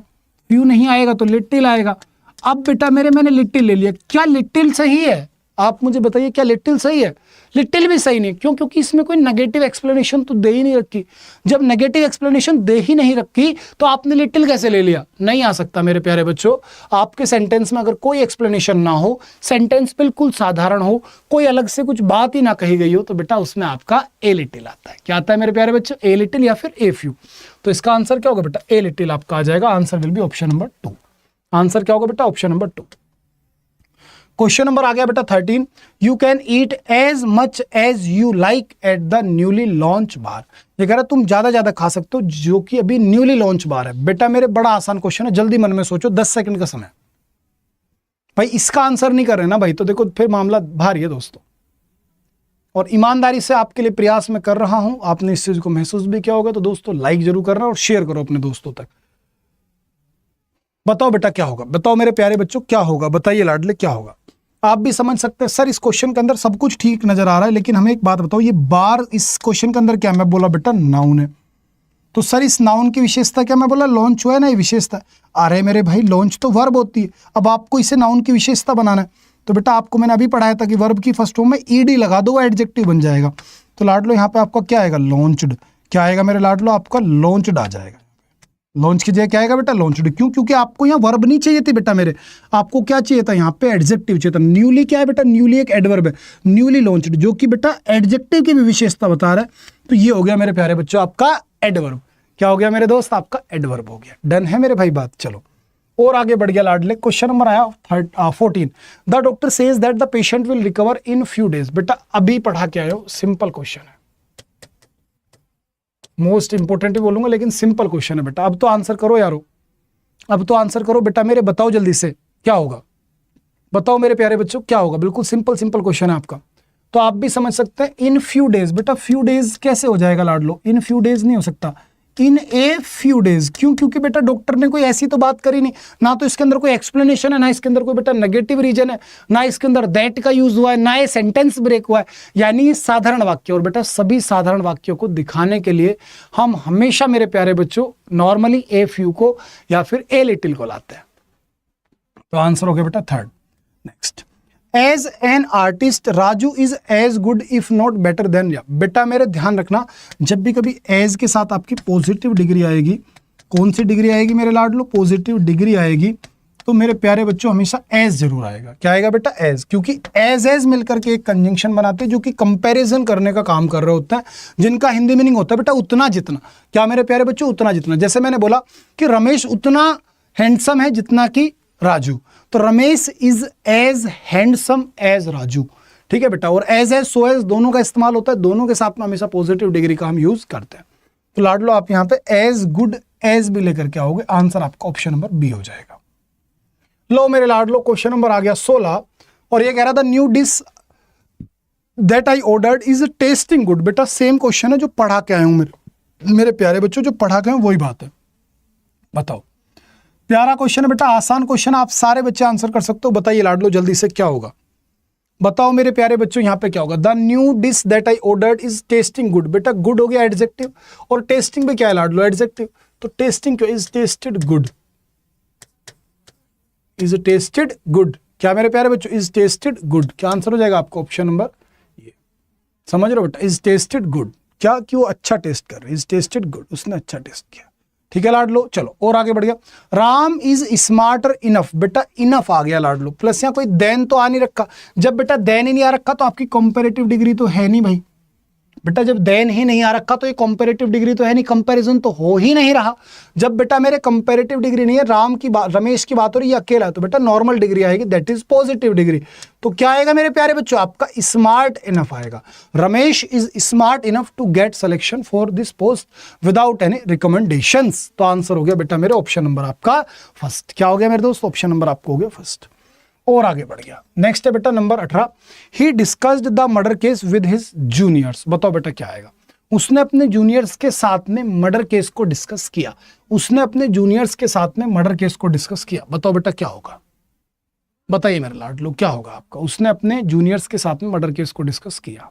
फ्यू नहीं आएगा तो लिटिल आएगा। अब बेटा मेरे मैंने लिटिल ले लिया, क्या लिटिल सही है? आप मुझे बताइए क्या लिटिल सही है? लिटिल भी सही नहीं। क्यों? क्योंकि इसमें कोई नेगेटिव एक्सप्लेनेशन तो दे ही नहीं रखी। जब नेगेटिव एक्सप्लेनेशन दे ही नहीं रखी तो आपने लिटिल कैसे ले लिया? नहीं आ सकता मेरे प्यारे बच्चों। आपके सेंटेंस में अगर कोई एक्सप्लेनेशन ना हो, सेंटेंस बिल्कुल साधारण हो, कोई अलग से कुछ बात ही ना कही गई हो, तो बेटा उसमें आपका ए लिटिल आता है। क्या आता है मेरे प्यारे बच्चों? ए लिटिल या फिर ए फ्यू। तो इसका आंसर क्या होगा बेटा? ए लिटिल आपका आ जाएगा। Answer will be option number 2। Answer क्या होगा बेटा? Option number 2। क्वेश्चन नंबर आ गया बेटा 13। You can eat as much as you like at the newly launch bar. ये कह रहा है तुम ज्यादा खा सकते हो जो कि अभी न्यूली लॉन्च बार है। बेटा मेरे बड़ा आसान क्वेश्चन है, जल्दी मन में सोचो, 10 सेकंड का समय। भाई इसका आंसर नहीं कर रहे ना भाई, तो देखो फिर मामला भारी है दोस्तों। और ईमानदारी से आपके लिए प्रयास मैं कर रहा हूं, आपने इस चीज को महसूस भी किया होगा। तो दोस्तों लाइक जरूर करना और शेयर करो अपने दोस्तों तक। बताओ बेटा क्या होगा? बताओ मेरे प्यारे बच्चों क्या होगा? बताइए लाडले क्या होगा? आप भी समझ सकते हैं सर इस क्वेश्चन के अंदर सब कुछ ठीक नजर आ रहा है, लेकिन हमें एक बात बताओ, ये बार इस क्वेश्चन के अंदर क्या मैं बोला बेटा नाउन है, तो सर इस नाउन की विशेषता क्या मैं बोला लॉन्च हुआ है ना, ये विशेषता। अरे मेरे भाई लॉन्च तो वर्ब होती है, अब आपको इसे नाउन की विशेषता बनाना है, तो बेटा आपको मैंने अभी पढ़ाया था कि वर्ब की फर्स्ट फॉर्म में ईडी लगा दो, वो एडजेक्टिव बन जाएगा। तो लाडलो यहाँ पे आपका क्या आएगा लॉन्च्ड, क्या आएगा मेरे लाडलो आपका लॉन्च्ड आ जाएगा। लॉन्च की जगह क्या आएगा बेटा लॉन्च्ड, क्यों? क्योंकि आपको यहाँ वर्ब नहीं चाहिए थी बेटा मेरे, आपको क्या चाहिए था यहाँ पे एडजेक्टिव चाहिए था। न्यूली क्या है बेटा, न्यूली एक एडवर्ब है, न्यूली लॉन्च्ड जो कि बेटा एडजेक्टिव की भी विशेषता बता रहा है। तो ये हो गया मेरे प्यारे बच्चों आपका एडवर्ब। क्या हो गया मेरे दोस्त, आपका एडवर्ब हो गया। डन है मेरे भाई बात। चलो और आगे बढ़ गया लाडले, क्वेश्चन नंबर आया 14। The doctor says that the patient will recover in few days. बेटा अभी पढ़ा के आए हो, सिंपल क्वेश्चन है, मोस्ट इंपोर्टेंट ही बोलूंगा लेकिन सिंपल क्वेश्चन है बेटा। अब तो आंसर करो यारो, अब तो आंसर करो बेटा मेरे, बताओ जल्दी से क्या होगा, बताओ मेरे प्यारे बच्चों क्या होगा। बिल्कुल सिंपल सिंपल क्वेश्चन है आपका, तो आप भी समझ सकते हैं। इन फ्यू डेज, बेटा फ्यू डेज कैसे हो जाएगा लाडलो, इन फ्यू डेज नहीं हो सकता, इन ए फ्यू डेज। क्यों? क्योंकि बेटा डॉक्टर ने कोई ऐसी तो बात करी नहीं, ना तो इसके अंदर कोई एक्सप्लेनेशन है, ना इसके अंदर कोई बेटा नेगेटिव रीजन है, ना इसके अंदर दैट का यूज हुआ है, ना ये सेंटेंस ब्रेक हुआ है, यानी ये साधारण वाक्य। और बेटा सभी साधारण वाक्यों को दिखाने के लिए हम हमेशा मेरे प्यारे बच्चों नॉर्मली ए फ्यू को या फिर ए लिटिल को लाते हैं। तो आंसर हो गया बेटा third. Next, as an artist Raju is as good if not better than. बेटा मेरे ध्यान रखना, जब भी कभी एज के साथ आपकी पॉजिटिव डिग्री आएगी, कौन सी डिग्री आएगी मेरे लाडलो, पॉजिटिव डिग्री आएगी, तो मेरे प्यारे बच्चों हमेशा एज जरूर आएगा। क्या आएगा बेटा एज, क्योंकि एज मिलकर के एक कंजंक्शन बनाते हैं जो कि कंपैरिजन करने का काम कर रहे होता है, जिनका हिंदी मीनिंग होता है बेटा उतना जितना। क्या मेरे प्यारे बच्चों, उतना जितना। जैसे मैंने बोला कि रमेश उतना हैंडसम है जितना कि राजू, तो Ramesh is as handsome as Raju. ठीक है बेटा, और एज सो एज दोनों का इस्तेमाल होता है, दोनों के साथ में हमेशा पॉजिटिव डिग्री का हम यूज करते हैं। तो लाडलो आप यहाँ पे एज गुड एज भी लेकर के आओगे, आंसर आपका ऑप्शन नंबर बी हो जाएगा। लो मेरे लाडलो क्वेश्चन नंबर आ गया 16, और ये कह रहा था new dish that I ordered is testing good. बेटा सेम क्वेश्चन है जो पढ़ा के आया हूं मेरे प्यारे बच्चों, जो पढ़ा के आए वही बात है। बताओ, प्यारा क्वेश्चन है बेटा, आसान क्वेश्चन, आप सारे बच्चे आंसर कर सकते हो। बताइए लाडलो जल्दी से क्या होगा, बताओ मेरे प्यारे बच्चों यहाँ पे क्या होगा। The new dish that I ordered is testing good. बेटा गुड हो गया एडजेक्टिव, और टेस्टिंग भी क्या है लाडलो एडजेक्टिव, तो टेस्टिंग क्यों, is tested good, is tested good. क्या मेरे प्यारे बच्चों, इज टेस्टेड गुड, क्या आंसर हो जाएगा आपका ऑप्शन नंबर ये। समझ रहे हो बेटा, इज टेस्टेड गुड, क्या क्यों अच्छा टेस्ट कर रहे, इज टेस्टेड गुड, उसने अच्छा टेस्ट किया। ठीक है लाडलो, चलो और आगे बढ़ गया। Ram is smarter enough. बेटा इनफ आ गया लाडलो, प्लस यहाँ कोई देन तो आ नहीं रखा। जब बेटा देन ही नहीं आ रखा तो आपकी कंपैरेटिव डिग्री तो है नहीं भाई। बेटा जब देन ही नहीं आ रखा तो ये कंपैरेटिव डिग्री तो है नहीं, कंपैरिजन तो हो ही नहीं रहा। जब बेटा मेरे कंपैरेटिव डिग्री नहीं है, राम की बात रमेश की बात हो रही है अकेला, तो बेटा नॉर्मल डिग्री आएगी, दैट इज पॉजिटिव डिग्री। तो क्या आएगा मेरे प्यारे बच्चों, आपका स्मार्ट इनफ आएगा। Ramesh is smart enough to get selection for this post without any recommendations. तो आंसर हो गया बेटा मेरे ऑप्शन नंबर आपका फर्स्ट। क्या हो गया मेरे दोस्त, ऑप्शन नंबर आपको हो गया फर्स्ट। और आगे बढ़ गया, नेक्स्ट है बेटा number 18। He discussed the murder case with his juniors. बताओ बेटा क्या आएगा, उसने अपने जूनियर्स के साथ में मर्डर केस को डिस्कस किया। उसने अपने जूनियर्स के साथ में मर्डर केस को डिस्कस किया। बताओ बेटा क्या होगा, बताइए मेरे लाडलो क्या होगा आपका। उसने अपने जूनियर्स के साथ में मर्डर केस को डिस्कस किया,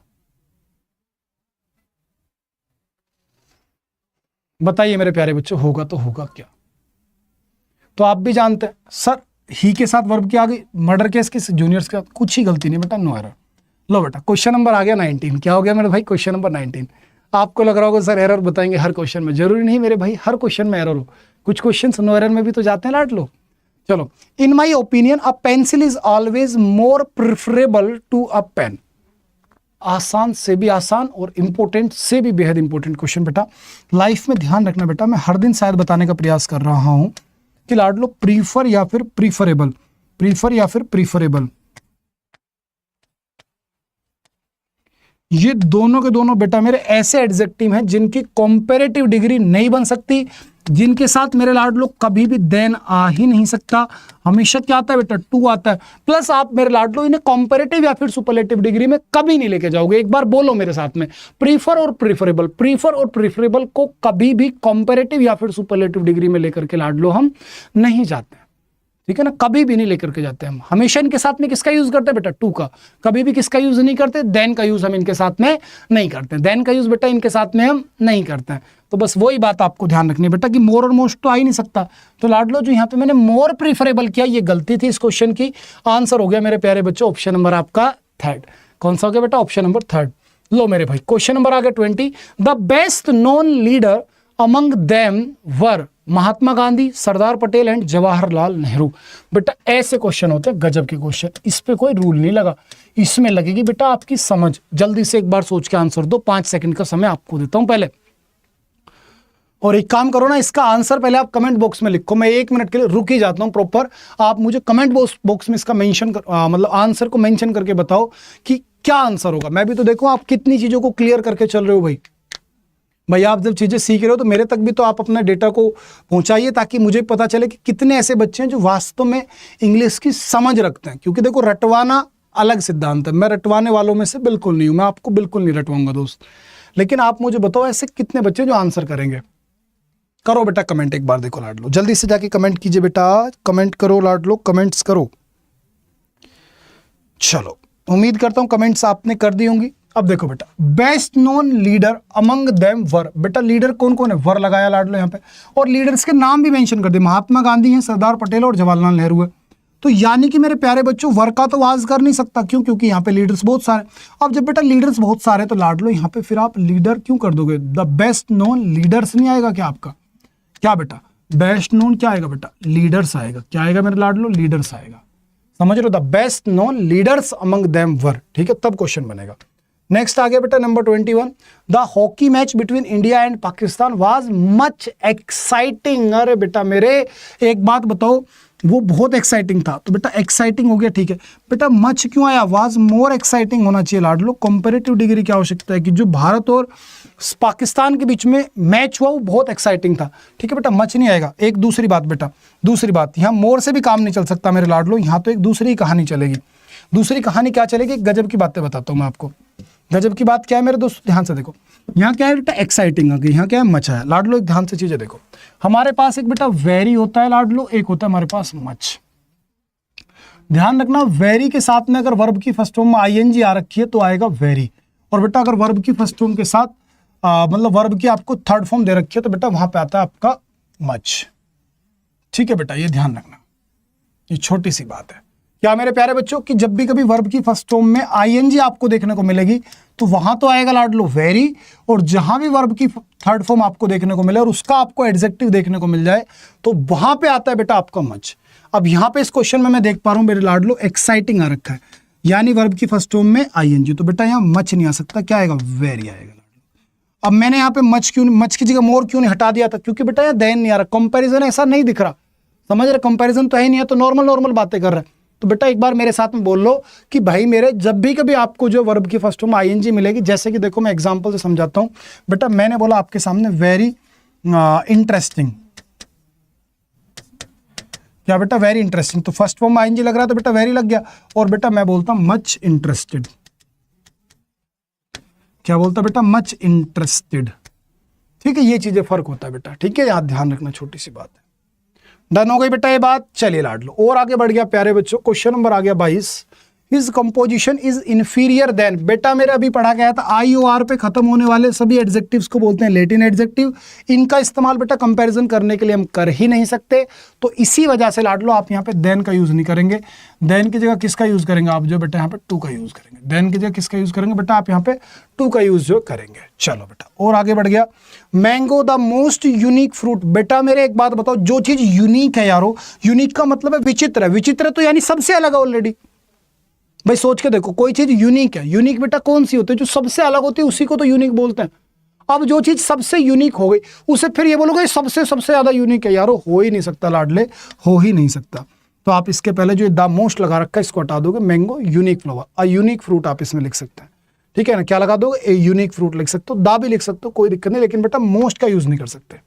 बताइए मेरे प्यारे बच्चों, होगा तो होगा क्या। तो आप भी जानते हैं सर ही के साथ वर्ब की आ गई, मर्डर केस के जूनियर्स के साथ कुछ ही गलती नहीं बेटा, नो एरर। लो बेटा क्वेश्चन नंबर आ गया 19। क्या हो गया मेरे भाई, क्वेश्चन नंबर 19। आपको लग रहा होगा सर एरर बताएंगे हर क्वेश्चन में, जरूरी नहीं मेरे भाई हर क्वेश्चन में एरर हो, कुछ क्वेश्चन नो एरर में भी तो जाते हैं लाड लो। चलो, in my opinion a pencil is always more preferable to a pen. आसान से भी आसान और इंपॉर्टेंट से भी बेहद इंपॉर्टेंट क्वेश्चन बेटा। लाइफ में ध्यान रखना बेटा, मैं हर दिन शायद बताने का प्रयास कर रहा हूं कि लाडलो प्रीफर या फिर प्रीफरेबल, प्रीफर या फिर प्रीफरेबल, ये दोनों के दोनों बेटा मेरे ऐसे एडजेक्टिव हैं जिनकी कंपैरेटिव डिग्री नहीं बन सकती, जिनके साथ मेरे लाडलो कभी भी देन आ ही नहीं सकता। हमेशा क्या आता है बेटा, टू आता है। प्लस आप मेरे लाडलो इन्हें कंपैरेटिव या फिर सुपरलेटिव डिग्री में कभी नहीं लेके जाओगे। एक बार बोलो मेरे साथ में, प्रीफर और प्रीफरेबल, प्रीफर और प्रीफरेबल को कभी भी कंपैरेटिव या फिर सुपरलेटिव डिग्री में लेकर के लाडलो हम नहीं जाते। ठीक है ना, कभी भी नहीं लेकर के जाते हम, हमेशा इनके साथ में किसका यूज करते हैं बेटा, टू का, कभी भी किसका यूज नहीं करते, देन का यूज हम इनके साथ में नहीं करते, देन का यूज बेटा इनके साथ में हम नहीं करते हैं। तो बस वही बात आपको ध्यान रखनी है बेटा कि मोर और मोस्ट तो आ ही नहीं सकता, तो लाडलो जो यहाँ पे मैंने मोर प्रीफरेबल किया ये गलती थी इस क्वेश्चन की। आंसर हो गया मेरे प्यारे बच्चों ऑप्शन नंबर आपका थर्ड। कौन सा हो गया बेटा, ऑप्शन नंबर थर्ड। लो मेरे भाई क्वेश्चन नंबर आ गया 20। The best known leader among them were Mahatma Gandhi, Sardar Patel and Jawaharlal Nehru. बेटा ऐसे क्वेश्चन होते हैं गजब के क्वेश्चन, इस पे कोई रूल नहीं लगा, इसमें लगेगी बेटा आपकी समझ। जल्दी से एक बार सोच के आंसर दो, 5 सेकंड का समय आपको देता हूं पहले। और एक काम करो ना, इसका आंसर पहले आप कमेंट बॉक्स में लिखो, मैं 1 मिनट के लिए रुक ही जाता हूं प्रॉपर, आप मुझे कमेंट बॉक्स में इसका मेंशन मतलब आंसर को मेंशन करके बताओ कि क्या आंसर होगा। मैं भी तो देखूं आप कितनी चीजों को क्लियर करके चल रहे हो भाई आप जब चीजें सीख रहे हो तो मेरे तक भी तो आप अपना डेटा को पहुंचाइए, ताकि मुझे पता चले कि कितने ऐसे बच्चे हैं जो वास्तव में इंग्लिश की समझ रखते हैं। क्योंकि देखो रटवाना अलग सिद्धांत है, मैं रटवाने वालों में से बिल्कुल नहीं हूं, मैं आपको बिल्कुल नहीं रटवाऊंगा दोस्त, लेकिन आप मुझे बताओ ऐसे कितने बच्चे जो आंसर करेंगे। करो बेटा कमेंट एक बार, देखो लाडलो जल्दी से जाके कमेंट कीजिए बेटा, कमेंट करो लाडलो, कमेंट्स करो। चलो उम्मीद करता हूं कमेंट्स आपने कर दी होंगी। अब देखो बेटा, best known leader among them were, बेटा लीडर कौन कौन है, वर लगाया लाडलो यहाँ पे, और लीडर्स के नाम भी मेंशन कर दिए, महात्मा गांधी हैं, सरदार पटेल और जवाहरलाल नेहरू है। तो यानी कि मेरे प्यारे बच्चों वर का तो आवाज कर नहीं सकता, क्यों, क्योंकि यहाँ पे लीडर्स बहुत सारे। अब जब बेटा लीडर्स बहुत सारे तो लाडलो यहाँ पे फिर आप लीडर क्यों कर दोगे, द बेस्ट नोन लीडर्स नहीं आएगा क्या आपका, क्या बेटा बेस्ट नोन क्या आएगा बेटा, लीडर्स आएगा, क्या आएगा मेरे लाडलो, लीडर्स आएगा, समझ रहे हो, the best known leaders among them were, ठीक है, तब क्वेश्चन बनेगा। नेक्स्ट आ गया बेटा number 21, the hockey match between India and Pakistan was much exciting. अरे बेटा मेरे एक बात बताओ, वो बहुत एक्साइटिंग था, तो बेटा एक्साइटिंग हो गया, ठीक है बेटा, मच क्यों आया, वाज मोर एक्साइटिंग होना चाहिए लाडलो। कंपैरेटिव डिग्री क्या हो सकता है कि जो भारत और पाकिस्तान के बीच में मैच हुआ वो बहुत एक्साइटिंग था, ठीक है बेटा, मच नहीं आएगा। एक दूसरी बात बेटा, दूसरी बात, यहाँ मोर से भी काम नहीं चल सकता मेरे लाडलो, यहाँ तो एक दूसरी कहानी चलेगी। दूसरी कहानी क्या चलेगी, गजब की बातें बताता हूँ मैं आपको। गजब की बात क्या है मेरे दोस्त, ध्यान से देखो, यहाँ क्या है बेटा एक्साइटिंग आ गई, यहाँ क्या है मचा है लाडलो, एक ध्यान से चीजें देखो। हमारे पास एक बेटा वेरी होता है लाडलो, एक होता है हमारे पास मच। ध्यान रखना वेरी के साथ में अगर वर्ब की फर्स्ट फॉर्म में आईएनजी आ रखी है तो आएगा वेरी, और बेटा अगर वर्ब की फर्स्ट फॉर्म के साथ मतलब वर्ब की आपको थर्ड फॉर्म दे रखी है तो बेटा वहां पे आता है आपका मच, ठीक है बेटा, ये ध्यान रखना, ये छोटी सी बात है। क्या मेरे प्यारे बच्चों कि जब भी कभी वर्ब की फर्स्ट फॉर्म में आईएनजी आपको देखने को मिलेगी तो वहां तो आएगा लाडलो वेरी, और जहां भी वर्ब की थर्ड फॉर्म आपको देखने को मिले और उसका आपको एडजेक्टिव देखने को मिल जाए तो वहां पे आता है बेटा आपका मच। अब यहाँ पे इस क्वेश्चन में मैं देख पा रहा हूं मेरे लाडलो एक्साइटिंग आ रखा है, यानी वर्ब की फर्स्ट फॉर्म में आईएनजी, तो बेटा यहाँ मच नहीं आ सकता, क्या आएगा, वेरी आएगा। अब मैंने यहाँ पे मच की जगह मोर क्यों नहीं हटा दिया था, क्योंकि बेटा यहाँ देन नहीं आ रहा, कंपैरिजन ऐसा नहीं दिख रहा, समझ रहे, कंपैरिजन तो है ही नहीं है, तो नॉर्मल बातें कर रहे हैं। तो बेटा एक बार मेरे साथ में बोल लो कि भाई मेरे जब भी कभी आपको जो वर्ब की फर्स्ट फॉर्म आईएनजी मिलेगी, जैसे कि देखो मैं एग्जांपल से समझाता हूं बेटा, मैंने बोला आपके सामने वेरी इंटरेस्टिंग, क्या बेटा वेरी इंटरेस्टिंग, तो फर्स्ट फॉर्म आईएनजी लग रहा है तो बेटा वेरी लग गया, और बेटा मैं बोलता हूं मच इंटरेस्टेड, क्या बोलता बेटा, मच इंटरेस्टेड, ठीक है, ये चीजें फर्क होता है बेटा, ठीक है, याद ध्यान रखना, छोटी सी बात है। डन हो गई बेटा ये बात, चलिए लाडलो और आगे बढ़ गया प्यारे बच्चों, क्वेश्चन नंबर आ गया 22, his composition is inferior than. बेटा मेरा अभी पढ़ा गया था आई ओ आर पे खत्म होने वाले सभी एडजेक्टिव्स को बोलते हैं लैटिन एडजेक्टिव, इनका इस्तेमाल बेटा कंपैरिजन करने के लिए हम कर ही नहीं सकते, तो इसी वजह से लाडलो आप यहाँ पे देन का यूज नहीं करेंगे, देन की जगह किसका यूज करेंगे आप, जो बेटा यहाँ पे टू का यूज करेंगे, देन की जगह किसका यूज करेंगे बेटा आप यहाँ पे टू का यूज जो करेंगे। चलो बेटा और आगे बढ़ गया, mango the most unique fruit. बेटा मेरे एक बात बताओ, जो चीज यूनिक है यारो, यूनिक का मतलब है विचित्र है, विचित्र तो यानी सबसे अलग है ऑलरेडी, भाई सोच के देखो, कोई चीज यूनिक है, यूनिक बेटा कौन सी होती है, जो सबसे अलग होती है उसी को तो यूनिक बोलते हैं। अब जो चीज सबसे यूनिक हो गई उसे फिर ये बोलोगे सबसे ज्यादा यूनिक है, यारो हो ही नहीं सकता लाडले, हो ही नहीं सकता। तो आप इसके पहले जो द मोस्ट लगा रखा है इसको हटा दोगे, mango unique flower, a unique fruit आप इसमें लिख सकते हैं, ठीक है ना, क्या लगा दोगे, ए यूनिक फ्रूट लिख सकते हो, दा भी लिख सकते हो, कोई दिक्कत नहीं, लेकिन बेटा मोस्ट का यूज नहीं कर सकते,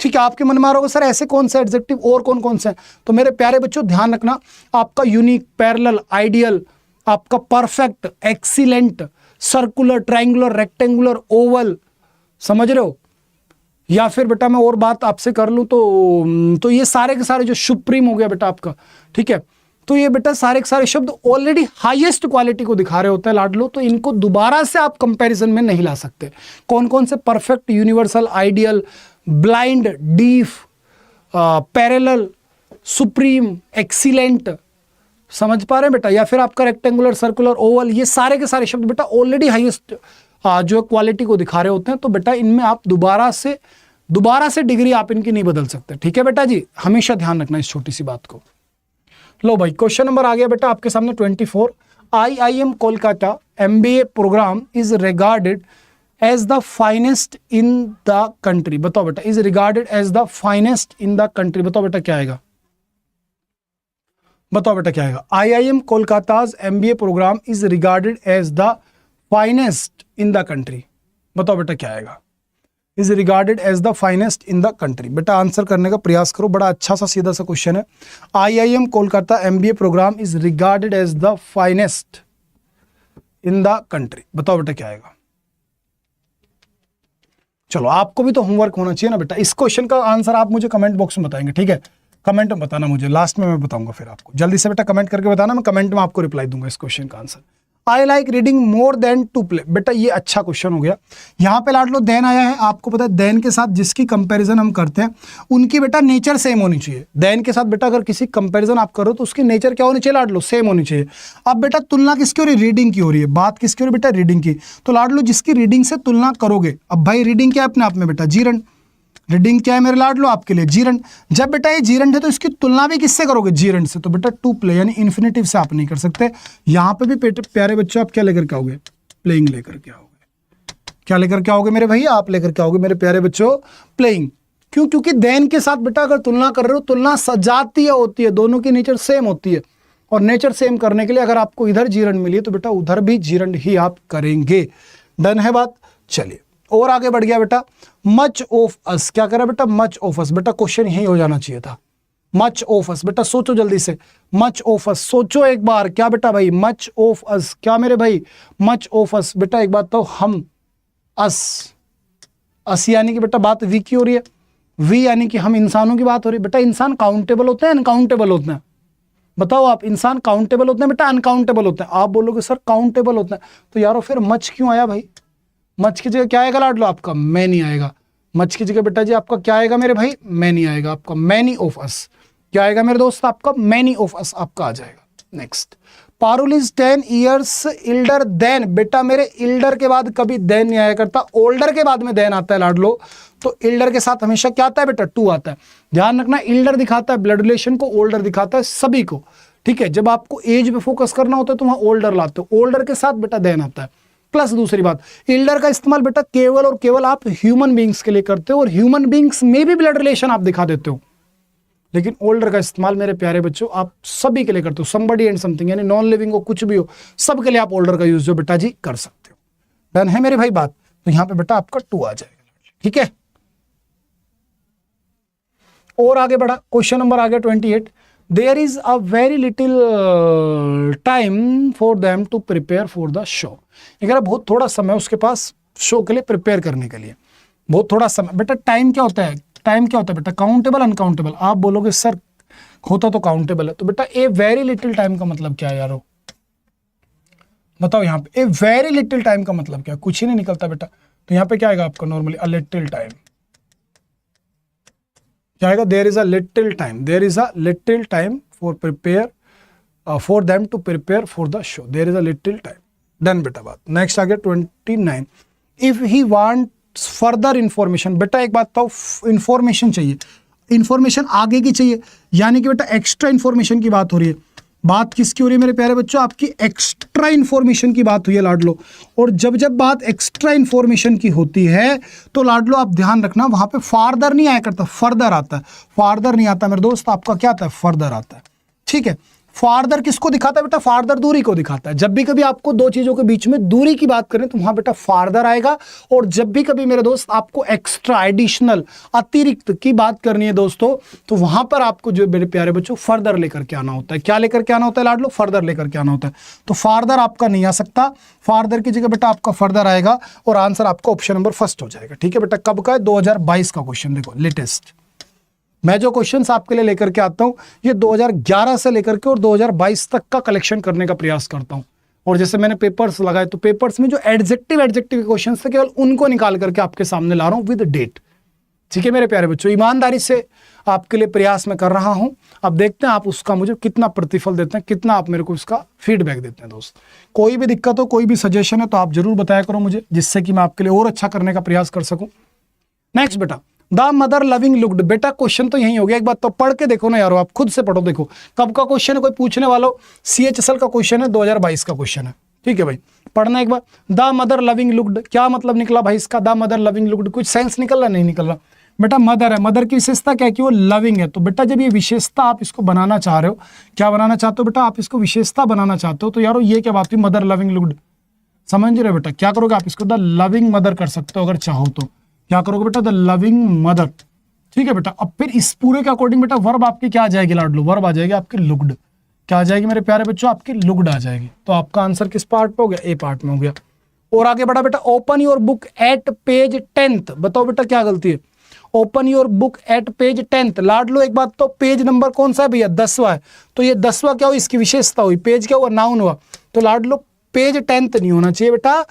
ठीक है। आपके मन में आ रहा होगा सर ऐसे कौन से एडजेक्टिव और कौन कौन से हैं, तो मेरे प्यारे बच्चों ध्यान रखना, आपका यूनिक, पैरेलल, आइडियल, आपका perfect, excellent, circular, triangular, rectangular, Oval, समझ रहे हो, या फिर बेटा मैं और बात आपसे कर लूं तो ये सारे के सारे जो सुप्रीम हो गया बेटा आपका, ठीक है, तो ये बेटा सारे के सारे शब्द ऑलरेडी हाईएस्ट क्वालिटी को दिखा रहे होते हैं लाडलो, तो इनको दोबारा से आप कंपैरिजन में नहीं ला सकते। कौन कौन से? Perfect, universal, ideal, blind, deep, parallel, supreme, excellent, समझ पा रहे हैं बेटा? या फिर आपका रेक्टेंगुलर, सर्कुलर, ओवल, ये सारे के सारे शब्द बेटा ऑलरेडी हाईएस्ट जो क्वालिटी को दिखा रहे होते हैं, तो बेटा इनमें आप दोबारा से डिग्री आप इनकी नहीं बदल सकते। ठीक है बेटा जी, हमेशा ध्यान रखना इस छोटी सी बात को। लो भाई, क्वेश्चन नंबर आ गया बेटा आपके सामने 24। IIM Kolkata MBA programme is regarded as the finest in the country. बताओ बेटा, is regarded as the finest in the country. बताओ बेटा क्या आएगा? बताओ बेटा क्या आएगा? IIM Kolkata's MBA programme is regarded as the finest in the country. बताओ बेटा क्या आएगा? Is regarded as the finest in the country. बेटा आंसर करने का प्रयास करो, बड़ा अच्छा सा सीधा सा क्वेश्चन है। IIM Kolkata MBA programme is regarded as the finest in the country. बताओ बेटा क्या आएगा? चलो, आपको भी तो होमवर्क होना चाहिए ना बेटा। इस क्वेश्चन का आंसर आप मुझे कमेंट बॉक्स में बताएंगे, ठीक है? कमेंट में बताना मुझे, लास्ट में मैं बताऊंगा फिर आपको। जल्दी से बेटा कमेंट करके बताना, मैं कमेंट में आपको रिप्लाई दूंगा इस क्वेश्चन का answer. I like reading more than to play. बेटा ये अच्छा क्वेश्चन हो गया। यहाँ पे लाडलो देन आया है, आपको पता है देन के साथ जिसकी कंपैरिजन हम करते हैं उनकी बेटा नेचर सेम होनी चाहिए। देन के साथ बेटा अगर किसी कंपैरिजन आप करो तो उसकी नेचर क्या होनी चाहिए लाडलो? सेम होनी चाहिए। अब बेटा तुलना किसकी हो रही है? रीडिंग की हो रही है। बात किसकी हो रही है बेटा? रीडिंग की। तो लाडलो जिसकी रीडिंग से तुलना करोगे, अब भाई रीडिंग क्या है अपने आप में बेटा? जीरंड। रीडिंग क्या है मेरे लाडलो आपके लिए? जीरंड। जब बेटा ये जीरंड है तो इसकी तुलना भी किससे करोगे? जीरंड से। तो बेटा टू प्ले यानी इन्फिनेटिव से आप नहीं कर सकते। यहां पे भी प्यारे बच्चों आप क्या लेकर के आओगे? प्लेइंग लेकर के आओगे। क्या लेकर के आओगे मेरे भैया? आप लेकर के आओगे मेरे प्यारे बच्चों प्लेइंग। क्यों? क्योंकि देन के साथ बेटा अगर तुलना कर रहे हो, तुलना सजातीय होती है, दोनों की नेचर सेम होती है। और नेचर सेम करने के लिए अगर आपको इधर जीरंड मिली है तो बेटा उधर भी जीरंड ही आप करेंगे। डन है बात? चलिए और आगे बढ़ गया बेटा। मच ऑफ अस, क्या करा बेटा? Much of us. बेटा क्वेश्चन यही हो जाना चाहिए था। Much of us. बेटा सोचो जल्दी से, मच ऑफ अस सोचो एक बार। क्या बेटा भाई? Much of us. क्या मेरे भाई? Much of us. बेटा एक बात तो हम, अस यानी कि बेटा बात वी की हो रही है। वी यानी कि हम इंसानों की बात हो रही है। बेटा इंसान काउंटेबल होते हैं अनकाउंटेबल होते हैं? बताओ आप, इंसान काउंटेबल होते हैं बेटा अनकाउंटेबल होते हैं? आप बोलोगे सर काउंटेबल होते हैं। तो यारो फिर मच क्यों आया भाई? मच की जगह क्या आएगा लाडलो आपका? मैनी आएगा। मच की जगह बेटा जी आपका क्या आएगा मेरे भाई? मैनी आएगा आपका। Many of us. क्या आएगा मेरे दोस्त आपका? मैनी ऑफ अस आपका आ जाएगा। Next, Parul is 10 years elder than. बेटा मेरे इल्डर के बाद कभी देन नहीं आया करता, ओल्डर के बाद में देन आता है लाडलो। तो इल्डर के साथ हमेशा क्या आता है बेटा? टू आता है। ध्यान रखना, इल्डर दिखाता है ब्लड रिलेशन को, ओल्डर दिखाता है सभी को। ठीक है, जब आपको एज पे फोकस करना होता है तो वहां ओल्डर लाते हो, ओल्डर के साथ बेटा देन आता है। प्लस दूसरी बात, इल्डर का इस्तेमाल बेटा केवल और केवल आप ह्यूमन बींग्स के लिए करते हो, और ह्यूमन बींग्स में भी ब्लड रिलेशन आप दिखा देते हो। लेकिन ओल्डर का इस्तेमाल मेरे प्यारे बच्चों आप सभी के लिए करते हो। समबडी एंड समथिंग यानी नॉन लिविंग हो, कुछ भी हो, सब के लिए आप ओल्डर का यूज जो बेटा जी कर सकते हो। डन है मेरे भाई बात? तो यहां पे बेटा आपका 2 आ जाएगा। ठीक है, और आगे बढ़ा। क्वेश्चन नंबर आ गया 28। There is a very little time for them to prepare for the show. बहुत थोड़ा समय उसके पास शो के लिए प्रिपेयर करने के लिए, बहुत थोड़ा समय। बेटा टाइम क्या होता है? टाइम क्या होता है बेटा? Countable uncountable? आप बोलोगे सर होता तो काउंटेबल है। तो बेटा ए वेरी लिटिल टाइम का मतलब क्या है यारो? बताओ यहाँ पे ए वेरी लिटिल टाइम का मतलब क्या है? कुछ ही नहीं निकलता बेटा। तो यहाँ पे क्या आएगा आपका? Normally a little time. क्या आएगा? There is a little time. There is a little time for prepare for them to prepare for the show. There is a little time. Done बेटा बात। नेक्स्ट आ गया 29। If he wants further information. बेटा एक बात तो इंफॉर्मेशन चाहिए, इंफॉर्मेशन आगे की चाहिए, यानी कि बेटा एक्स्ट्रा इंफॉर्मेशन की बात हो रही है। बात किसकी हो रही है मेरे प्यारे बच्चों? आपकी एक्स्ट्रा इंफॉर्मेशन की बात हुई है लाडलो। और जब जब बात एक्स्ट्रा इंफॉर्मेशन की होती है तो लाडलो आप ध्यान रखना, वहां पे फार्दर नहीं आया करता, फर्दर आता है। फार्दर नहीं आता मेरे दोस्त, आपका क्या आता है? फर्दर आता है। ठीक है, फार्दर किसको दिखाता है बेटा? फार्दर दूरी को दिखाता है। जब भी कभी आपको दो चीजों के बीच में दूरी की बात करें तो वहां बेटा फार्दर आएगा, और जब भी कभी मेरे दोस्त आपको एक्स्ट्रा एडिशनल अतिरिक्त की बात करनी है दोस्तों, तो वहां पर आपको जो मेरे प्यारे बच्चों फर्दर लेकर के आना होता है। क्या लेकर के आना होता है लाडलो? फर्दर लेकर के आना होता है। तो फार्दर आपका नहीं आ सकता, फार्दर की जगह बेटा आपका फर्दर आएगा, और आंसर आपका ऑप्शन नंबर फर्स्ट हो जाएगा। ठीक है बेटा, कब का है? 2022 का क्वेश्चन। देखो लेटेस्ट मैं जो क्वेश्चंस आपके लिए लेकर के आता हूं, ये 2011 से लेकर के और 2022 तक का कलेक्शन करने का प्रयास करता हूं। और जैसे मैंने पेपर्स लगाए तो पेपर्स में जो एडजेक्टिव के क्वेश्चंस थे केवल उनको निकाल करके आपके सामने ला रहा हूं विद डेट। ठीक है मेरे प्यारे बच्चों, ईमानदारी से आपके लिए प्रयास मैं कर रहा हूं। अब देखते हैं आप उसका मुझे कितना प्रतिफल देते हैं, कितना आप मेरे को इसका फीडबैक देते हैं। दोस्त कोई भी दिक्कत हो, कोई भी सजेशन है तो आप जरूर बताया करो मुझे, जिससे कि मैं आपके लिए और अच्छा करने का प्रयास कर सकूं। नेक्स्ट बेटा, द मदर लविंग लुक्ड। बेटा क्वेश्चन तो यही हो गया, एक बात तो पढ़ के देखो ना यारो, आप खुद से पढ़ो। देखो कब का क्वेश्चन है, कोई पूछने वाला हो, CHSL का क्वेश्चन है, 2022 का क्वेश्चन है। ठीक है भाई, पढ़ना एक बार। द मदर लविंग लुक्ड, क्या मतलब निकला भाई इसका? द मदर लविंग लुक्ड, कुछ सेंस निकल रहा? नहीं निकल रहा बेटा। मदर है, मदर की विशेषता क्या है कि वो लविंग है। तो बेटा जब ये विशेषता आप इसको बनाना चाह रहे हो, क्या बनाना चाहते हो बेटा? आप इसको विशेषता बनाना चाहते हो, तो यारो ये क्या बात हुई? मदर लविंग लुक्ड, समझ रहे हो बेटा? क्या करोगे आप इसको? द लविंग मदर कर सकते हो अगर चाहो तो। क्या करोगे बेटा? The loving mother. ठीक है बेटा, अब फिर इस पूरे के अकॉर्डिंग बेटा वर्ब आपकी क्या आ जाएगी लाडलो? वर्ब आ जाएगी आपकी लुक्ड। क्या आ जाएगी मेरे प्यारे बच्चों? आपकी लुक्ड आ जाएगी। तो आपका आंसर किस पार्ट पे हो गया? ए पार्ट में हो गया। और आगे बढ़ा बेटा, open your book at page 10th। बताओ बेटा क्या गलती है? Open your book at page 10th। लाडलो एक बात तो, पेज नंबर कौन सा है भैया? 10वां है। तो ये 10वां क्या हुआ? इसकी विशेषता हुई। पेज क्या हुआ? नाउन हुआ। तो लाडलो पेज 10th नहीं होना चाहिए बेटा,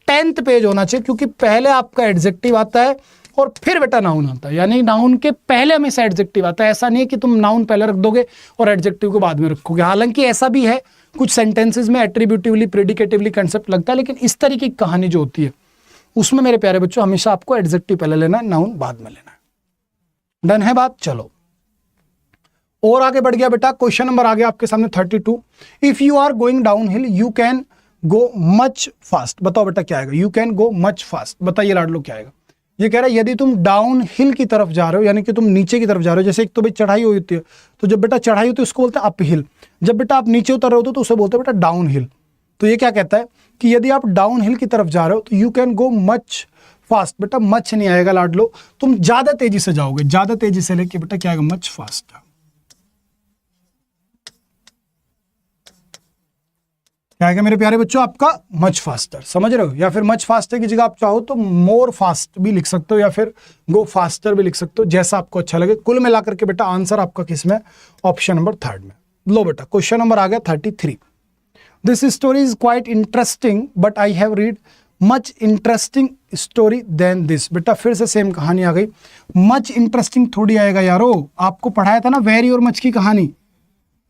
10th पेज होना चाहिए, क्योंकि पहले आपका एडजेक्टिव आता है और फिर बेटा नाउन आता है, यानी नाउन के पहले हमेशा एडजेक्टिव आता है। ऐसा नहीं है कि तुम नाउन पहले रख दोगे और एडजेक्टिव को बाद में रखोगे। हालांकि ऐसा भी है, कुछ सेंटेंसेस में एट्रीब्यूटिवली प्रेडिकेटिवली कंसेप्ट लगता है, लेकिन इस तरीके की कहानी जो होती है उसमें मेरे प्यारे बच्चों हमेशा आपको एडजेक्टिव पहले लेना है, नाउन बाद में लेना है। डन है बात? चलो और आगे बढ़ गया बेटा। क्वेश्चन नंबर आ गया आपके सामने 32। If you are going down hill you can go much fast. बताओ बेटा क्या आएगा? You can go much fast. बताइए लाडलो क्या आएगा? ये कह रहा है यदि तुम डाउन हिल की तरफ जा रहे हो, यानी कि तुम नीचे की तरफ जा रहे हो। जैसे एक तो भाई चढ़ाई हुई होती है, तो जब बेटा चढ़ाई होती है उसको बोलते हैं अप हिल। जब बेटा आप नीचे उतर रहे होते तो उसे बोलते हैं बेटा डाउन हिल। तो ये क्या कहता है कि यदि आप डाउन हिल की तरफ जा रहे हो तो you can go much fast. बेटा मच नहीं आएगा लाडलो, तुम ज्यादा तेजी से जाओगे। ज्यादा तेजी से लेके बेटा क्या आएगा? Much fast. क्या आएगा मेरे प्यारे बच्चों? आपका मच फास्टर। समझ रहे हो? या फिर मच फास्टर की जगह आप चाहो तो मोर फास्ट भी लिख सकते हो, या फिर गो फास्टर भी लिख सकते हो, जैसा आपको अच्छा लगे। कुल मिलाकर के बेटा आंसर आपका किसमें? ऑप्शन नंबर 3rd में। लो बेटा क्वेश्चन नंबर आ गया 33। This story is quite interesting but I have read much interesting story than this. बेटा फिर से सेम कहानी आ गई। मच इंटरेस्टिंग थोड़ी आएगा यारो, आपको पढ़ाया था ना वेरी और मच की कहानी।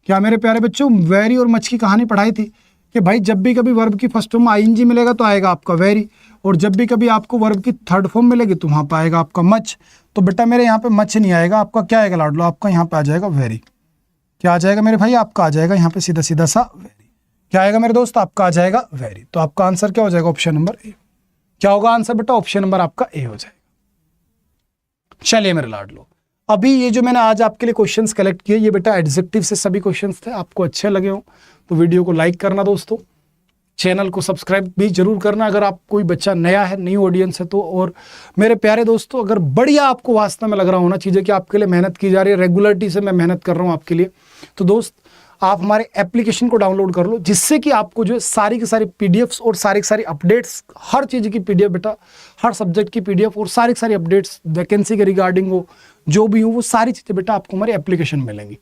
क्या मेरे प्यारे बच्चों वेरी और मच की कहानी पढ़ाई थी कि भाई जब भी कभी वर्ब की फर्स्ट फॉर्म में आईएनजी मिलेगा तो आएगा आपका वेरी, और जब भी कभी आपको वर्ब की थर्ड फॉर्म मिलेगी तो वहां पर आएगा आपका मच। तो बेटा मेरे यहाँ पे मच नहीं आएगा, आपका क्या आएगा लाडलो? आपका यहाँ पे आ जाएगा वेरी। क्या आ जाएगा मेरे भाई? आपका आ जाएगा यहाँ पे सीधा सीधा सा वेरी। क्या आएगा मेरे दोस्त? आपका आ जाएगा वेरी। तो आपका आंसर क्या हो जाएगा? Option number A. क्या होगा आंसर बेटा? ऑप्शन नंबर आपका ए हो जाएगा। चलिए मेरे लाडलो, अभी ये जो मैंने आज आपके लिए क्वेश्चंस कलेक्ट किए, ये बेटा एडजेक्टिव से सभी क्वेश्चंस थे। आपको अच्छे लगे हो तो वीडियो को लाइक करना दोस्तों, चैनल को सब्सक्राइब भी जरूर करना अगर आप कोई बच्चा नया है, न्यू ऑडियंस है तो। और मेरे प्यारे दोस्तों, अगर बढ़िया आपको वास्तव में लग रहा होना चीज़ें कि आपके लिए मेहनत की जा रही है, रेगुलरिटी से मैं मेहनत कर रहा हूँ आपके लिए, तो दोस्त आप हमारे एप्लीकेशन को डाउनलोड कर लो, जिससे कि आपको जो सारी की सारी पीडीएफ्स और सारी की सारी अपडेट्स, हर चीज़ की पीडीएफ बेटा, हर सब्जेक्ट की पीडीएफ और सारी की सारी अपडेट्स वैकेंसी के रिगार्डिंग हो, जो भी हो, वो सारी चीज़ें बेटा आपको हमारे एप्लीकेशन में मिलेंगी।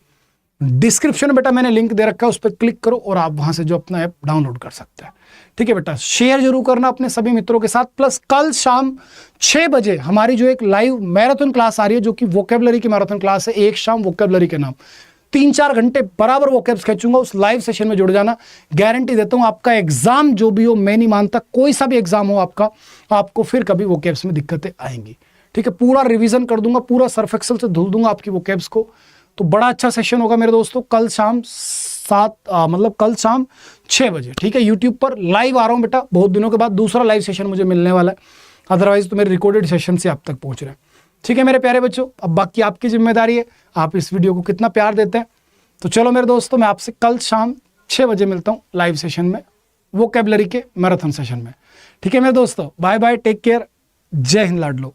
डिस्क्रिप्शन में बेटा मैंने लिंक दे रखा है, उस पर क्लिक करो और आप वहां से जो अपना ऐप डाउनलोड कर सकते हैं। ठीक है बेटा, शेयर जरूर करना अपने सभी मित्रों के साथ। प्लस कल शाम 6 बजे हमारी जो एक लाइव मैराथन क्लास आ रही है, जो कि वोकेबलरी की मैराथन क्लास है, एक शाम वोकेबलरी के नाम, 3-4 घंटे बराबर वोकेब्स खींचूंगा। उस लाइव सेशन में जुड़ जाना, गारंटी देता हूं आपका एग्जाम जो भी हो, मैं नहीं मानता कोई सा भी एग्जाम हो आपका, आपको फिर कभी वोकेब्स में दिक्कतें आएंगी। ठीक है, पूरा रिवीजन कर दूंगा, पूरा सर्फ एक्सेल से धुल दूंगा आपकी वोकेब्स को। तो बड़ा अच्छा सेशन होगा मेरे दोस्तों, कल शाम 6 बजे। ठीक है, यूट्यूब पर लाइव आ रहा हूं बेटा, बहुत दिनों के बाद दूसरा लाइव सेशन मुझे मिलने वाला है, अदरवाइज तो मेरे रिकॉर्डेड सेशन से आप तक पहुंच रहे हैं। ठीक है मेरे प्यारे बच्चों, अब बाकी आपकी जिम्मेदारी है, आप इस वीडियो को कितना प्यार देते हैं तो चलो मेरे दोस्तों, मैं आपसे कल शाम 6 बजे मिलता हूँ लाइव सेशन में, वोकैबुलरी के मैराथन सेशन में। ठीक है मेरे दोस्तों, बाय बाय, टेक केयर, जय हिंद लाडलो।